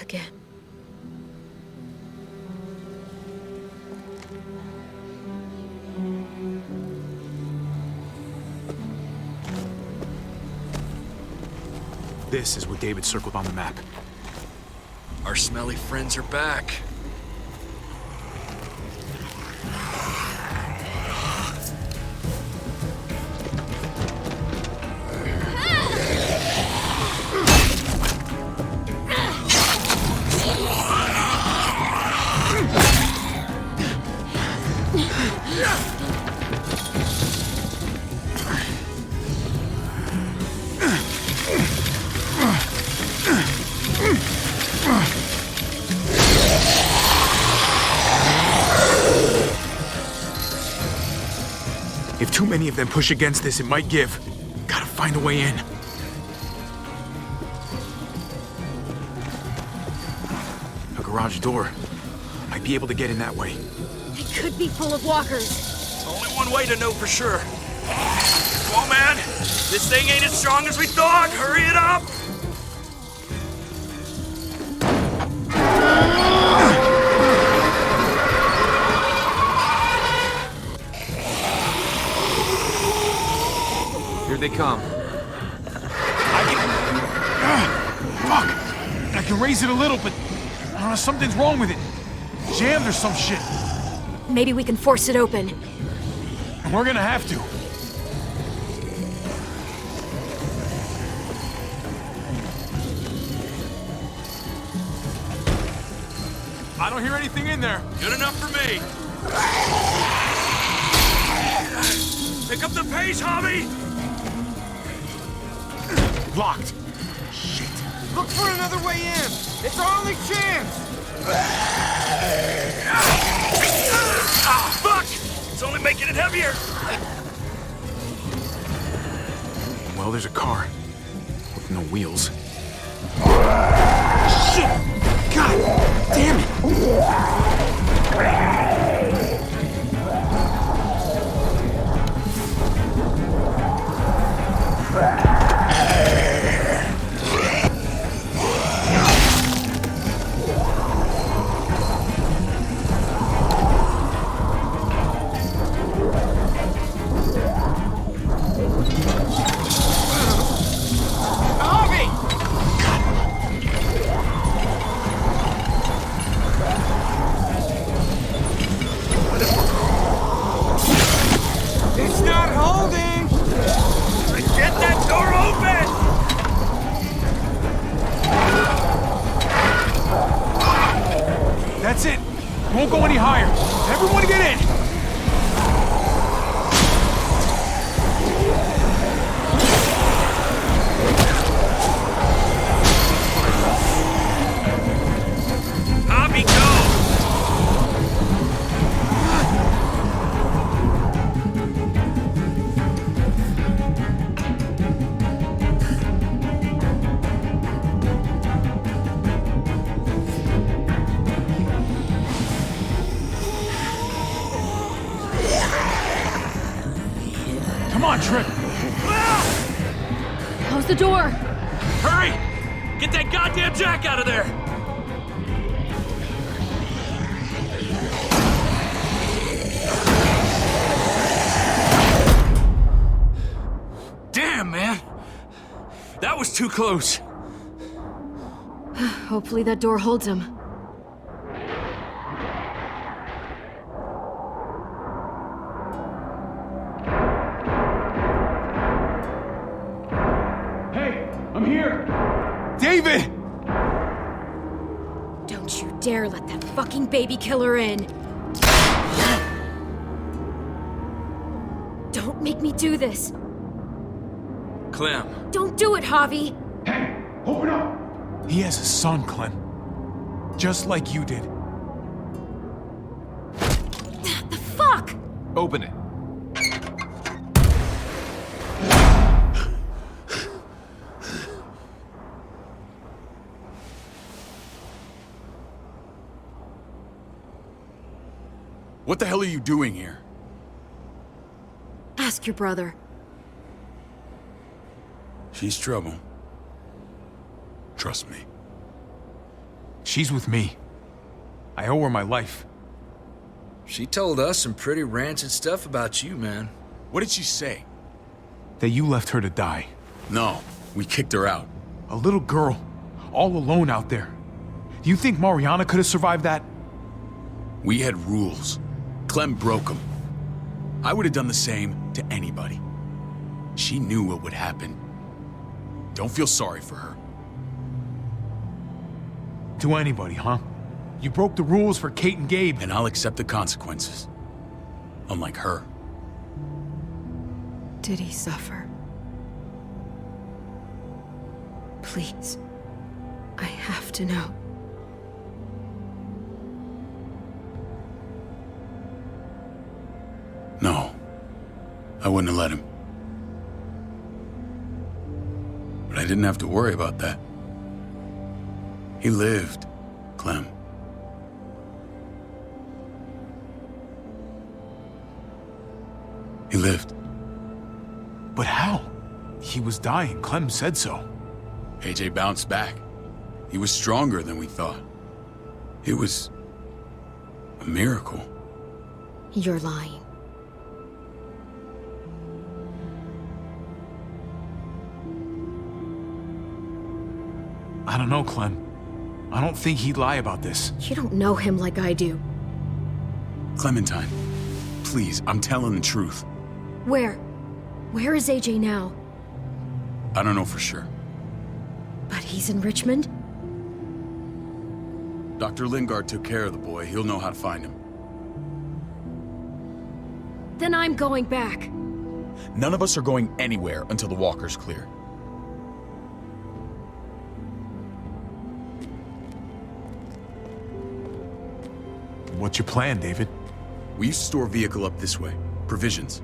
Again. This is what David circled on the map. Our smelly friends are back. If too many of them push against this, it might give. Gotta find a way in. A garage door. Might be able to get in that way. It could be full of walkers. Only one way to know for sure. Come on, man. This thing ain't as strong as we thought. Hurry it up. Here they come. Fuck! I can raise it a little, but I don't know, something's wrong with it. Jammed or some shit. Maybe we can force it open. We're gonna have to. I don't hear anything in there. Good enough for me. Pick up the pace, Hobby. Locked. Shit. Look for another way in! It's our only chance! Fuck! It's only making it heavier! Well, there's a car. With no wheels. Shit! God damn it! It's not holding! Get that door open! That's it. Won't go any higher. Everyone get in. Hobby, go! Come on, Trip. Close the door. Hurry! Get that goddamn Jack out of there! Damn, man! That was too close. Hopefully that door holds him. Hey, I'm here. David! Don't you dare let that fucking baby killer in. Don't make me do this. Clem. Don't do it, Javi. Hey, open up! He has a son, Clem. Just like you did. The fuck? Open it. What the hell are you doing here? Ask your brother. She's trouble. Trust me. She's with me. I owe her my life. She told us some pretty rancid stuff about you, man. What did she say? That you left her to die. No, we kicked her out. A little girl, all alone out there. Do you think Mariana could have survived that? We had rules. Clem broke them. I would have done the same to anybody. She knew what would happen. Don't feel sorry for her. To anybody, huh? You broke the rules for Kate and Gabe. And I'll accept the consequences. Unlike her. Did he suffer? Please. I have to know. No. I wouldn't have let him. But I didn't have to worry about that. He lived, Clem. He lived. But how? He was dying. Clem said so. AJ bounced back. He was stronger than we thought. It was a miracle. You're lying. I don't know, Clem. I don't think he'd lie about this. You don't know him like I do. Clementine, please, I'm telling the truth. Where? Where is AJ now? I don't know for sure. But he's in Richmond? Dr. Lingard took care of the boy. He'll know how to find him. Then I'm going back. None of us are going anywhere until the walker's clear. what's your plan, David? We used to store a vehicle up this way. Provisions.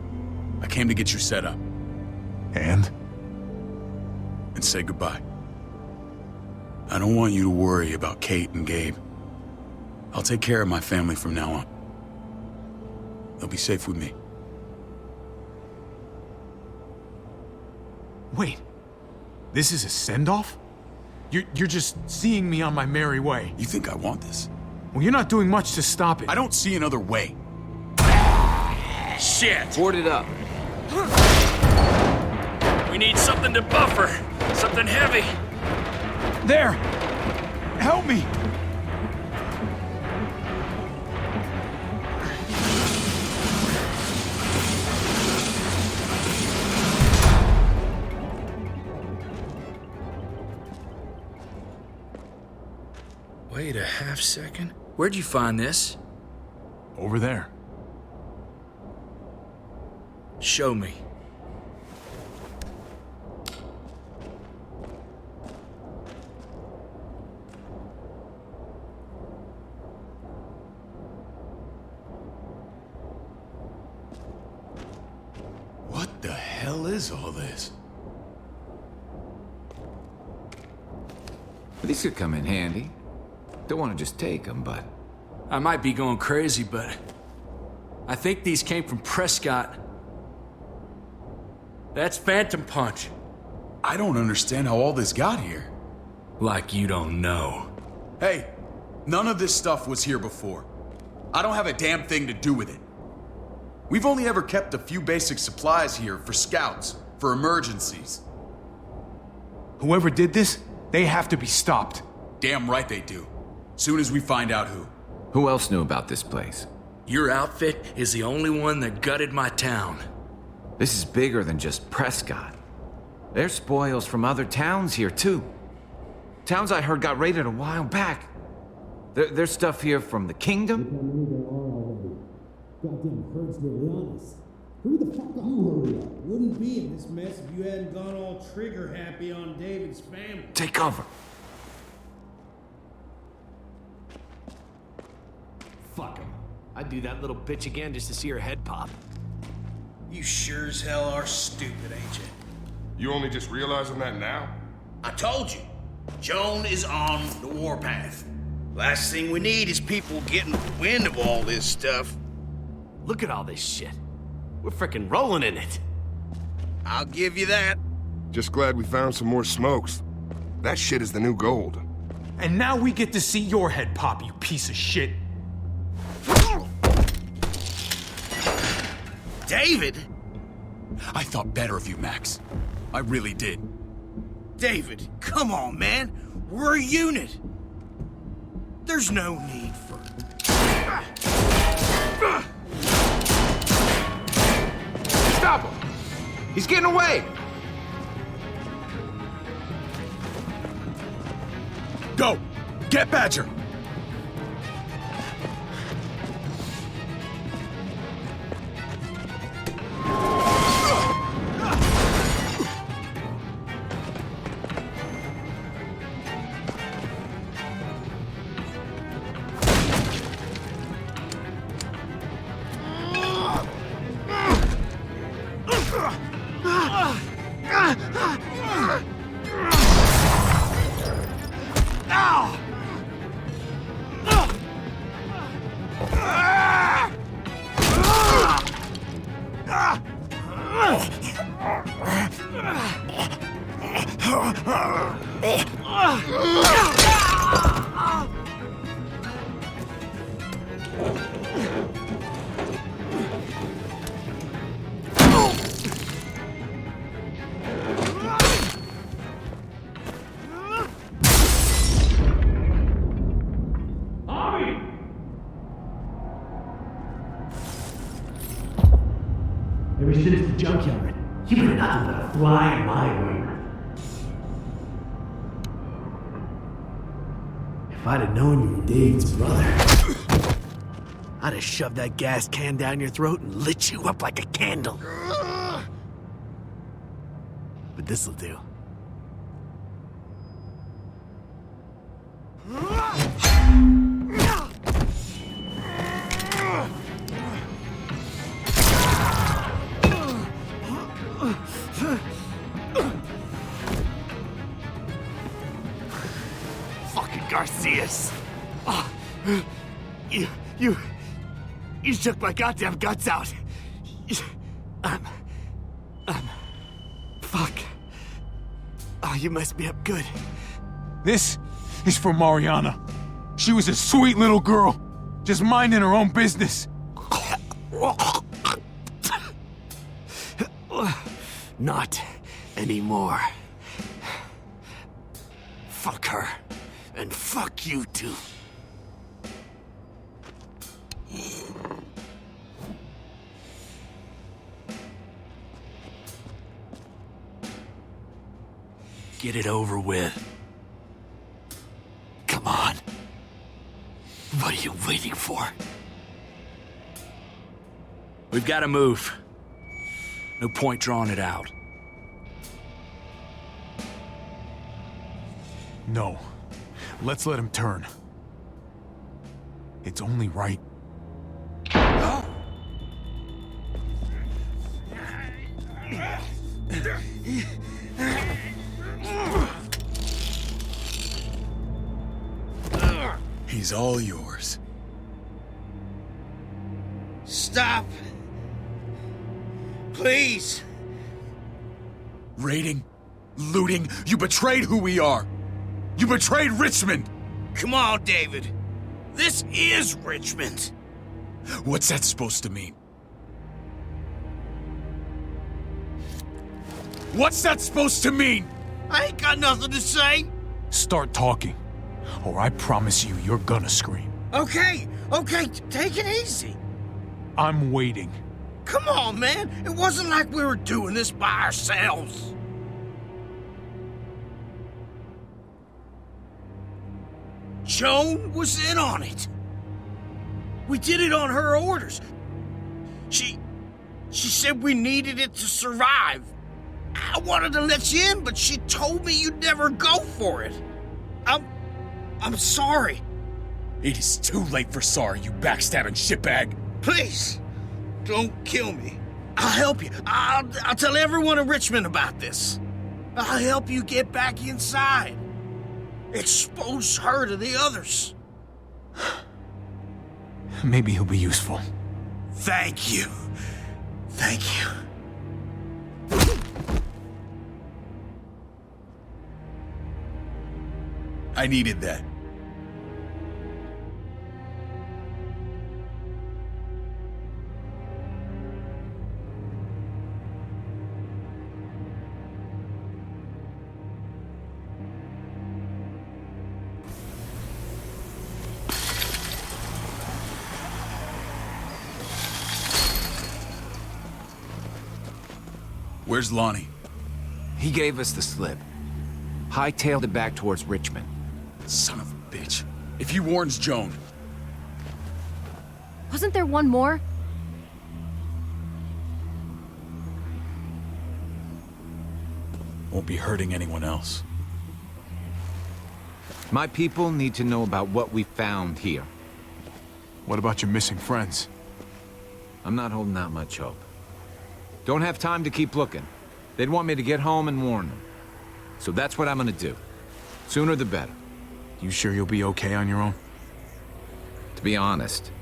I came to get you set up. And? And say goodbye. I don't want you to worry about Kate and Gabe. I'll take care of my family from now on. They'll be safe with me. Wait. This is a send-off? You're just seeing me on my merry way. You think I want this? Well, you're not doing much to stop it. I don't see another way. Shit! Board it up. We need something to buffer. Something heavy. There! Help me! Wait a half second. Where'd you find this? Over there. Show me. What the hell is all this? These could come in handy. Don't want to just take them, but... I might be going crazy, but I think these came from Prescott. That's Phantom Punch. I don't understand how all this got here. Like you don't know. Hey, none of this stuff was here before. I don't have a damn thing to do with it. We've only ever kept a few basic supplies here for scouts, for emergencies. Whoever did this, they have to be stopped. Damn right they do. Soon as we find out who. Who else knew about this place? Your outfit is the only one that gutted my town. This is bigger than just Prescott. There's spoils from other towns here, too. Towns I heard got raided a while back. There's stuff here from the kingdom. Goddamn herd's really honest. Hurry the fuck up. You hurry up. Wouldn't be in this mess if you hadn't gone all trigger happy on David's family. Take cover. Fuck him. I'd do that little bitch again just to see her head pop. You sure as hell are stupid, ain't you? You only just realizing that now? I told you. Joan is on the warpath. Last thing we need is people getting wind of all this stuff. Look at all this shit. We're frickin' rolling in it. I'll give you that. Just glad we found some more smokes. That shit is the new gold. And now we get to see your head pop, you piece of shit. David? I thought better of you, Max. I really did. David, come on, man. We're a unit. There's no need for... Stop him! He's getting away! Go! Get Badger! Ever since the junkyard, you've been nothing but a fly in my wing. If I'd have known you were David's brother, I'd have shoved that gas can down your throat and lit you up like a candle. But this'll do. Garcias. Oh, you shook my goddamn guts out. Fuck. Oh, you messed me up good. This is for Mariana. She was a sweet little girl, just minding her own business. Not anymore. Fuck her. And fuck you too. Get it over with. Come on. What are you waiting for? We've got to move. No point drawing it out. No. Let's let him turn. It's only right. He's all yours. Stop. Please. Raiding, looting, you betrayed who we are. You betrayed Richmond. Come on, David. This is Richmond. What's that supposed to mean? What's that supposed to mean? I ain't got nothing to say. Start talking, or I promise you, you're gonna scream. Okay, take it easy. I'm waiting. Come on, man. It wasn't like we were doing this by ourselves. Joan was in on it. We did it on her orders. She said we needed it to survive. I wanted to let you in, but she told me you'd never go for it. I'm sorry. It is too late for sorry, you backstabbing shitbag. Please, don't kill me. I'll help you. I'll tell everyone in Richmond about this. I'll help you get back inside. Expose her to the others. Maybe he'll be useful. Thank you. Thank you. I needed that. Where's Lonnie? He gave us the slip. Hightailed it back towards Richmond. Son of a bitch. If he warns Joan... Wasn't there one more? Won't be hurting anyone else. My people need to know about what we found here. What about your missing friends? I'm not holding out much hope. Don't have time to keep looking. They'd want me to get home and warn them. So that's what I'm gonna do. Sooner the better. You sure you'll be okay on your own? To be honest,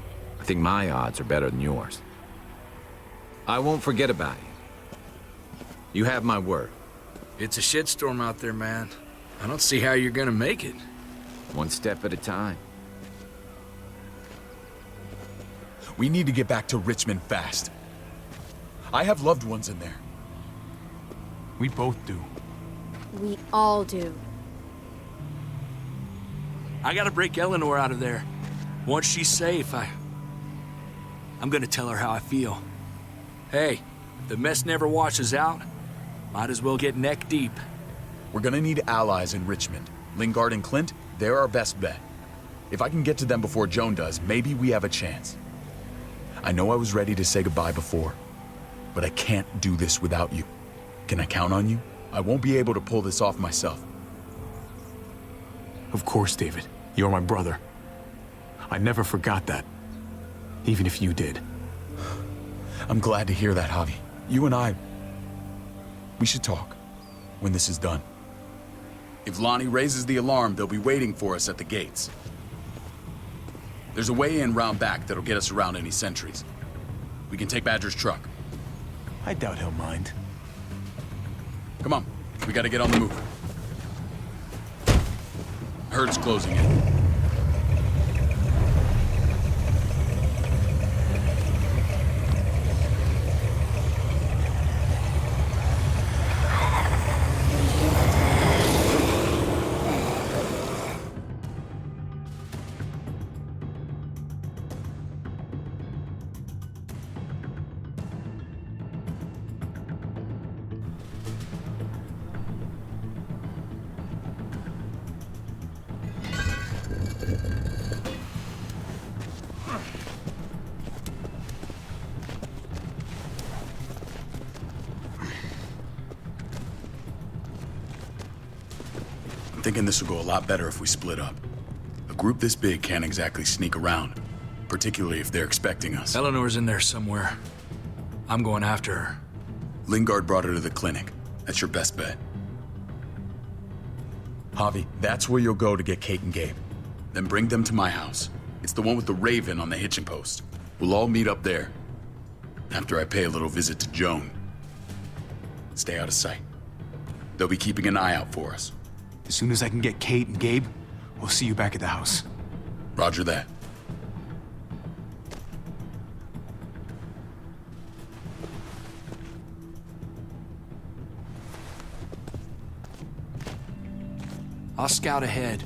I think my odds are better than yours. I won't forget about you. You have my word. It's a shitstorm out there, man. I don't see how you're gonna make it. One step at a time. We need to get back to Richmond fast. I have loved ones in there. We both do. We all do. I gotta break Eleanor out of there. Once she's safe, I'm gonna tell her how I feel. Hey, if the mess never washes out, might as well get neck deep. We're gonna need allies in Richmond. Lingard and Clint, they're our best bet. If I can get to them before Joan does, maybe we have a chance. I know I was ready to say goodbye before, but I can't do this without you. Can I count on you? I won't be able to pull this off myself. Of course, David. You're my brother. I never forgot that. Even if you did. I'm glad to hear that, Javi. You and I... we should talk when this is done. If Lonnie raises the alarm, they'll be waiting for us at the gates. There's a way in round back that'll get us around any sentries. We can take Badger's truck. I doubt he'll mind. Come on, we gotta get on the move. Herd's closing in. Thinking this will go a lot better if we split up. A group this big can't exactly sneak around, particularly if they're expecting us. Eleanor's in there somewhere. I'm going after her. Lingard brought her to the clinic. That's your best bet. Javi, that's where you'll go to get Kate and Gabe. Then bring them to my house. It's the one with the raven on the hitching post. We'll all meet up there. After I pay a little visit to Joan. Stay out of sight. They'll be keeping an eye out for us. As soon as I can get Kate and Gabe, we'll see you back at the house. Roger that. I'll scout ahead.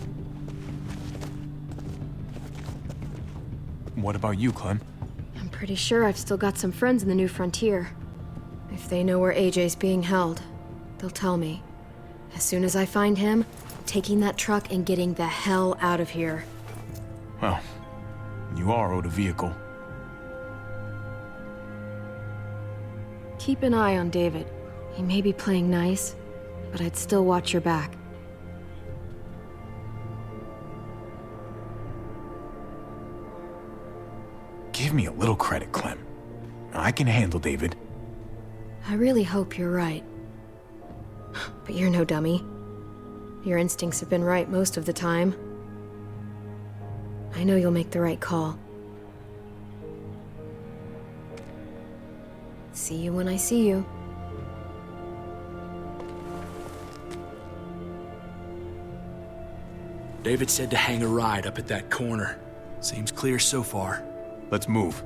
What about you, Clem? I'm pretty sure I've still got some friends in the New Frontier. If they know where AJ's being held, they'll tell me. As soon as I find him, I'm taking that truck and getting the hell out of here. Well, you are owed a vehicle. Keep an eye on David. He may be playing nice, but I'd still watch your back. Give me a little credit, Clem. I can handle David. I really hope you're right. But you're no dummy. Your instincts have been right most of the time. I know you'll make the right call. See you when I see you. David said to hang a ride up at that corner. Seems clear so far. Let's move.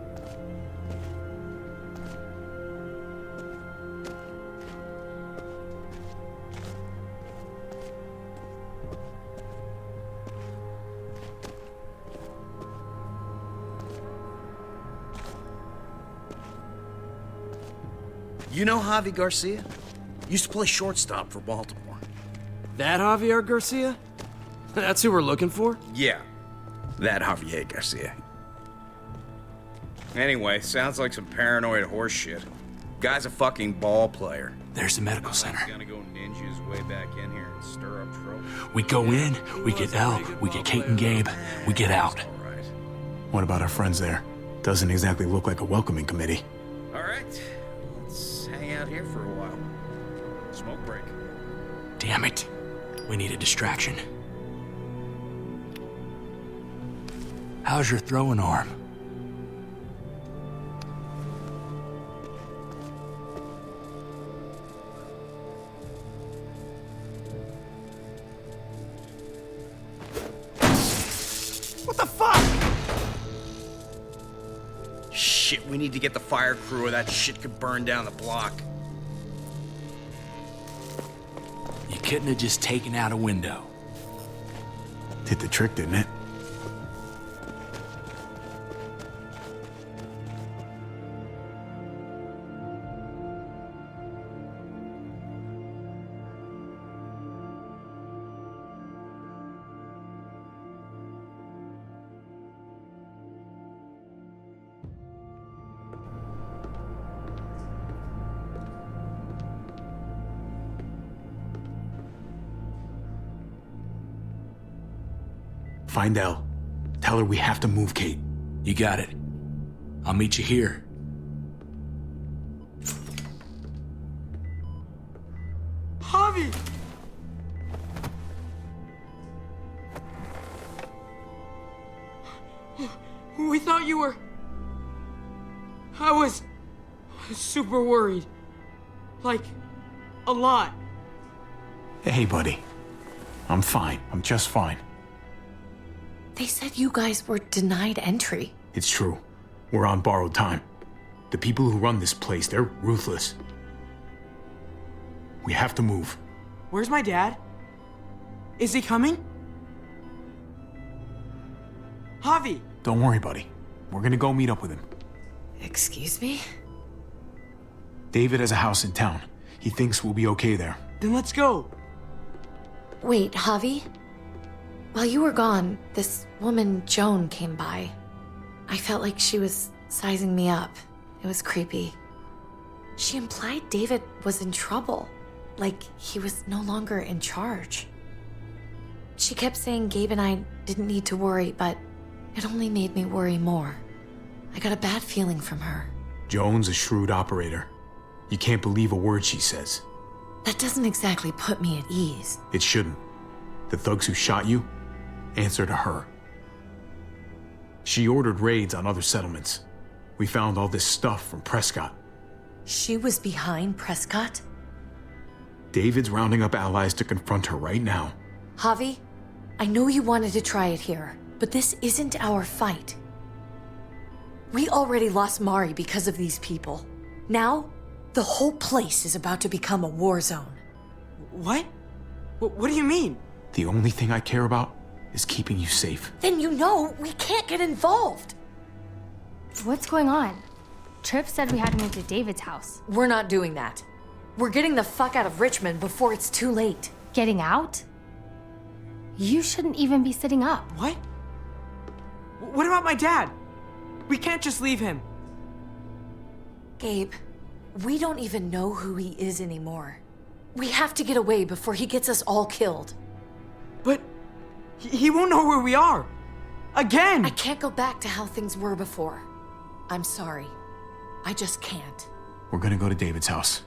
You know Javi Garcia? Used to play shortstop for Baltimore. That Javier Garcia? That's who we're looking for? Yeah, that Javier Garcia. Anyway, sounds like some paranoid horse shit. Guy's a fucking ball player. There's the medical center. He's gonna go ninja his way back in here and stir up trouble. We go in, we get Elle, we get Kate and Gabe, we get out. What about our friends there? Doesn't exactly look like a welcoming committee. All right, let's hang out here for a while. Smoke break. Damn it. We need a distraction. How's your throwing arm? What the fuck? Shit, we need to get the fire crew or that shit could burn down the block. You couldn't have just taken out a window. Did the trick, didn't it? Find Elle. Tell her we have to move Kate. You got it. I'll meet you here. Javi! We thought you were... I was super worried. Like, a lot. Hey, buddy. I'm fine. I'm just fine. They said you guys were denied entry. It's true. We're on borrowed time. The people who run this place, they're ruthless. We have to move. Where's my dad? Is he coming? Javi! Don't worry, buddy. We're gonna go meet up with him. Excuse me? David has a house in town. He thinks we'll be okay there. Then let's go. Wait, Javi? While you were gone, this woman, Joan, came by. I felt like she was sizing me up. It was creepy. She implied David was in trouble, like he was no longer in charge. She kept saying Gabe and I didn't need to worry, but it only made me worry more. I got a bad feeling from her. Joan's a shrewd operator. You can't believe a word she says. That doesn't exactly put me at ease. It shouldn't. The thugs who shot you answer to her. She ordered raids on other settlements. We found all this stuff from Prescott. She was behind Prescott? David's rounding up allies to confront her right now. Javi, I know you wanted to try it here, but this isn't our fight. We already lost Mari because of these people. Now, the whole place is about to become a war zone. What? What do you mean? The only thing I care about is keeping you safe. Then you know we can't get involved. What's going on? Tripp said we had to move to David's house. We're not doing that. We're getting the fuck out of Richmond before it's too late. Getting out? You shouldn't even be sitting up. What? What about my dad? We can't just leave him. Gabe, we don't even know who he is anymore. We have to get away before he gets us all killed. But he won't know where we are. Again! I can't go back to how things were before. I'm sorry. I just can't. We're gonna go to David's house.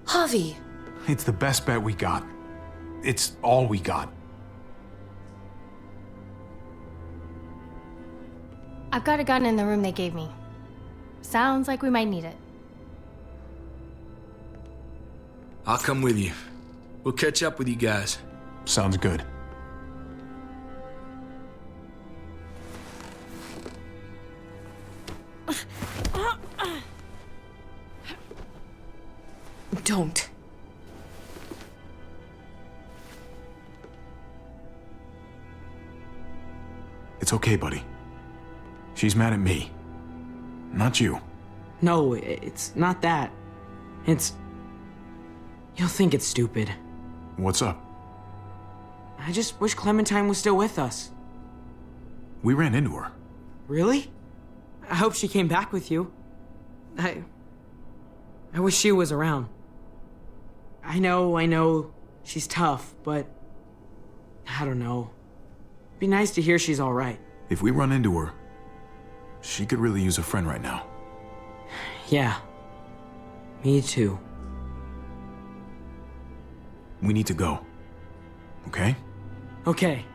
Javi! It's the best bet we got. It's all we got. I've got a gun in the room they gave me. Sounds like we might need it. I'll come with you. We'll catch up with you guys. Sounds good. Don't. It's okay, buddy. She's mad at me. Not you. No, it's not that. It's... You'll think it's stupid. What's up? I just wish Clementine was still with us. We ran into her. Really? I hope she came back with you. I wish she was around. I know, she's tough, but... I don't know. It'd be nice to hear she's all right. If we run into her, she could really use a friend right now. Yeah. Me too. We need to go. Okay? Okay.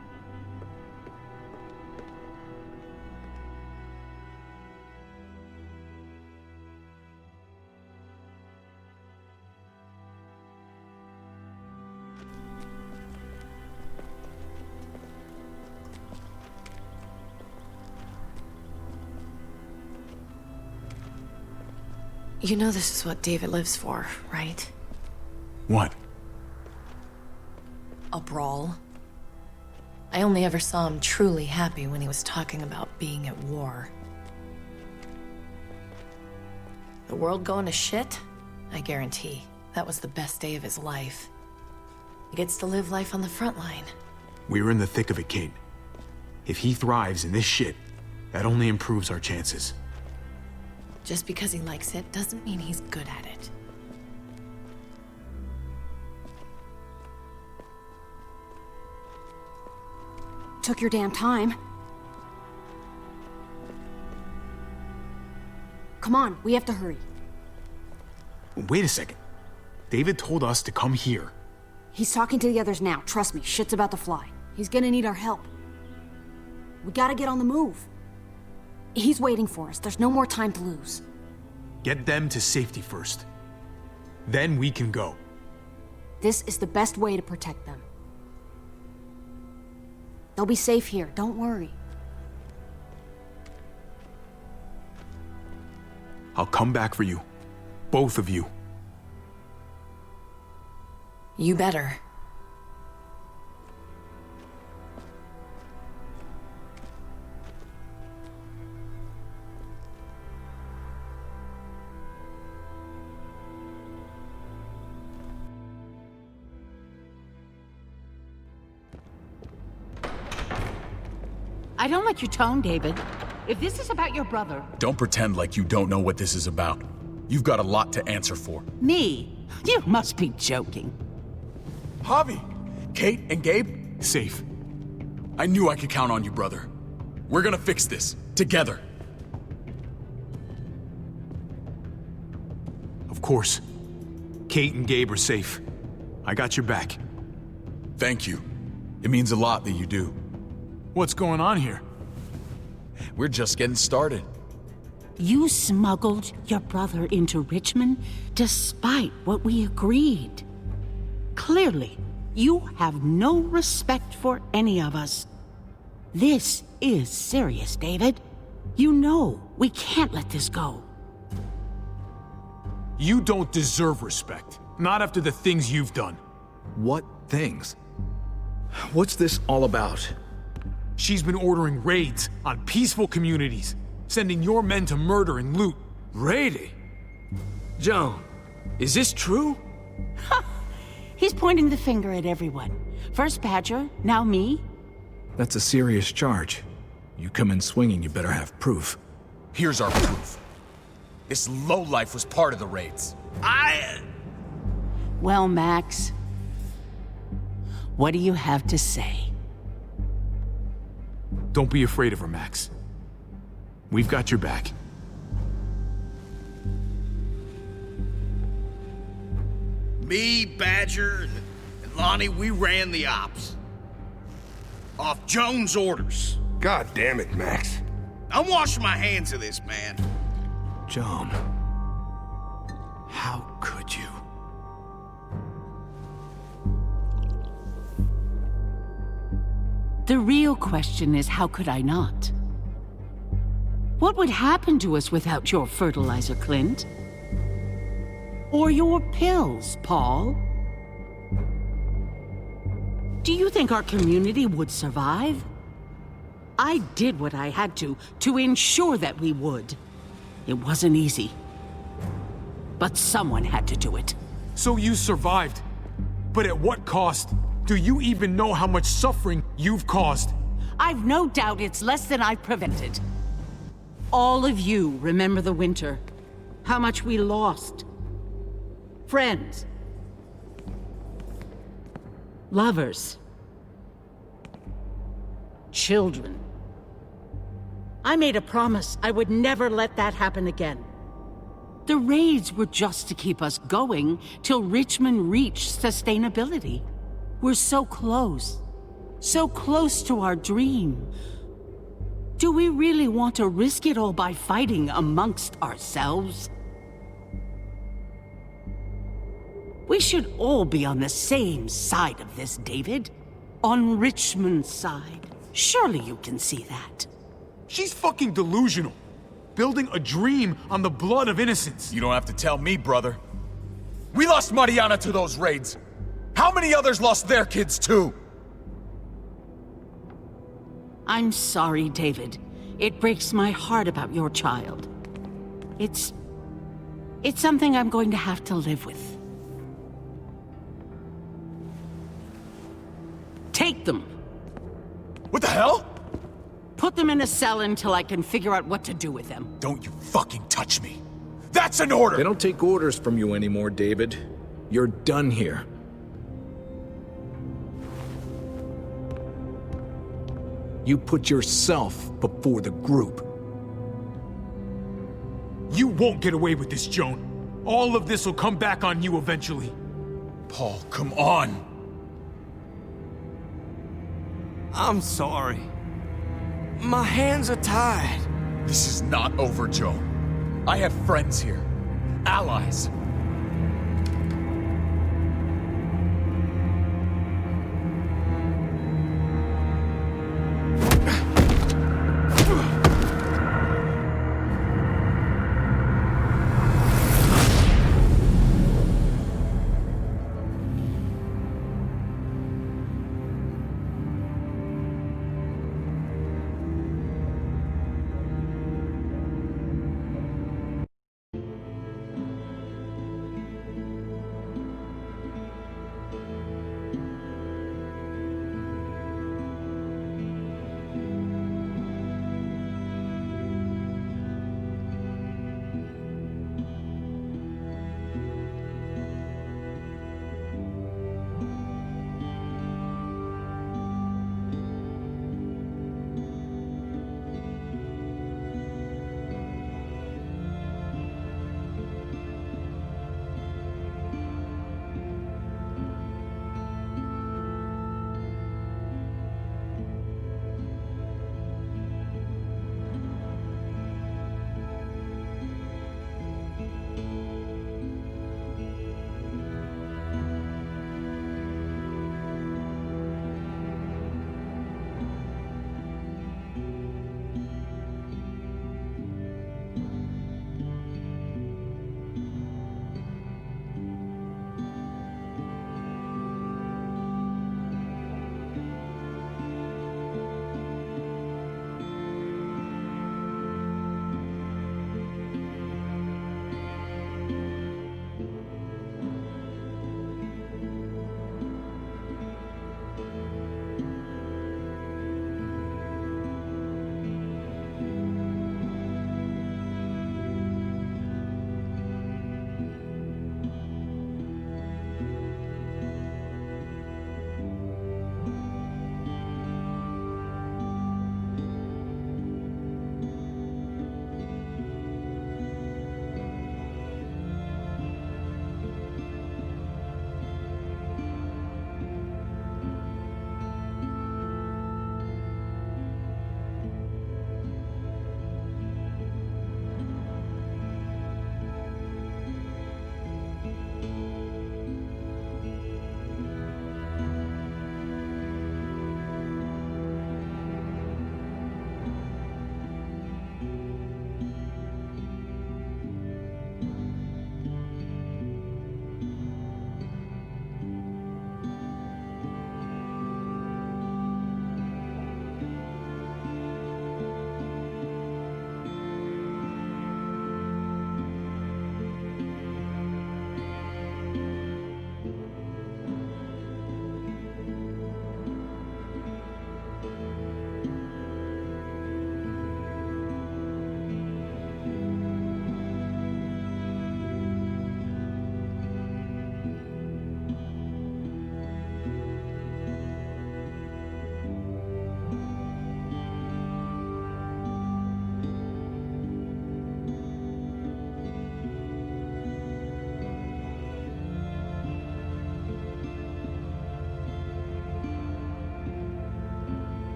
You know this is what David lives for, right? What? A brawl. I only ever saw him truly happy when he was talking about being at war. The world going to shit? I guarantee that was the best day of his life. He gets to live life on the front line. We're in the thick of it, Kate. If he thrives in this shit, that only improves our chances. Just because he likes it doesn't mean he's good at it. Took your damn time. Come on, we have to hurry. Wait a second. David told us to come here. He's talking to the others now. Trust me, shit's about to fly. He's gonna need our help. We gotta get on the move. He's waiting for us. There's no more time to lose. Get them to safety first. Then we can go. This is the best way to protect them. They'll be safe here, don't worry. I'll come back for you. Both of you. You better. I don't like your tone, David. If this is about your brother... Don't pretend like you don't know what this is about. You've got a lot to answer for. Me? You must be joking. Javi! Kate and Gabe? Safe. I knew I could count on you, brother. We're gonna fix this. Together. Of course. Kate and Gabe are safe. I got your back. Thank you. It means a lot that you do. What's going on here? We're just getting started. You smuggled your brother into Richmond despite what we agreed. Clearly, you have no respect for any of us. This is serious, David. You know we can't let this go. You don't deserve respect. Not after the things you've done. What things? What's this all about? She's been ordering raids on peaceful communities, sending your men to murder and loot. Raiding? Joan, is this true? He's pointing the finger at everyone. First Badger, now me. That's a serious charge. You come in swinging, you better have proof. Here's our proof. This lowlife was part of the raids. Well, Max, what do you have to say? Don't be afraid of her, Max. We've got your back. Me, Badger, and Lonnie, we ran the ops. Off Joan's orders. God damn it, Max. I'm washing my hands of this, man. Joan. How could you? The real question is, how could I not? What would happen to us without your fertilizer, Clint? Or your pills, Paul? Do you think our community would survive? I did what I had to ensure that we would. It wasn't easy. But someone had to do it. So you survived. But at what cost? Do you even know how much suffering you've caused? I've no doubt it's less than I've prevented. All of you remember the winter. How much we lost. Friends. Lovers. Children. I made a promise I would never let that happen again. The raids were just to keep us going till Richmond reached sustainability. We're so close to our dream. Do we really want to risk it all by fighting amongst ourselves? We should all be on the same side of this, David. On Richmond's side. Surely you can see that. She's fucking delusional. Building a dream on the blood of innocents. You don't have to tell me, brother. We lost Mariana to those raids. How many others lost their kids too? I'm sorry, David. It breaks my heart about your child. It's something I'm going to have to live with. Take them. What the hell? Put them in a cell until I can figure out what to do with them. Don't you fucking touch me. That's an order! They don't take orders from you anymore, David. You're done here. You put yourself before the group. You won't get away with this, Joan. All of this will come back on you eventually. Paul, come on! I'm sorry. My hands are tied. This is not over, Joan. I have friends here. Allies.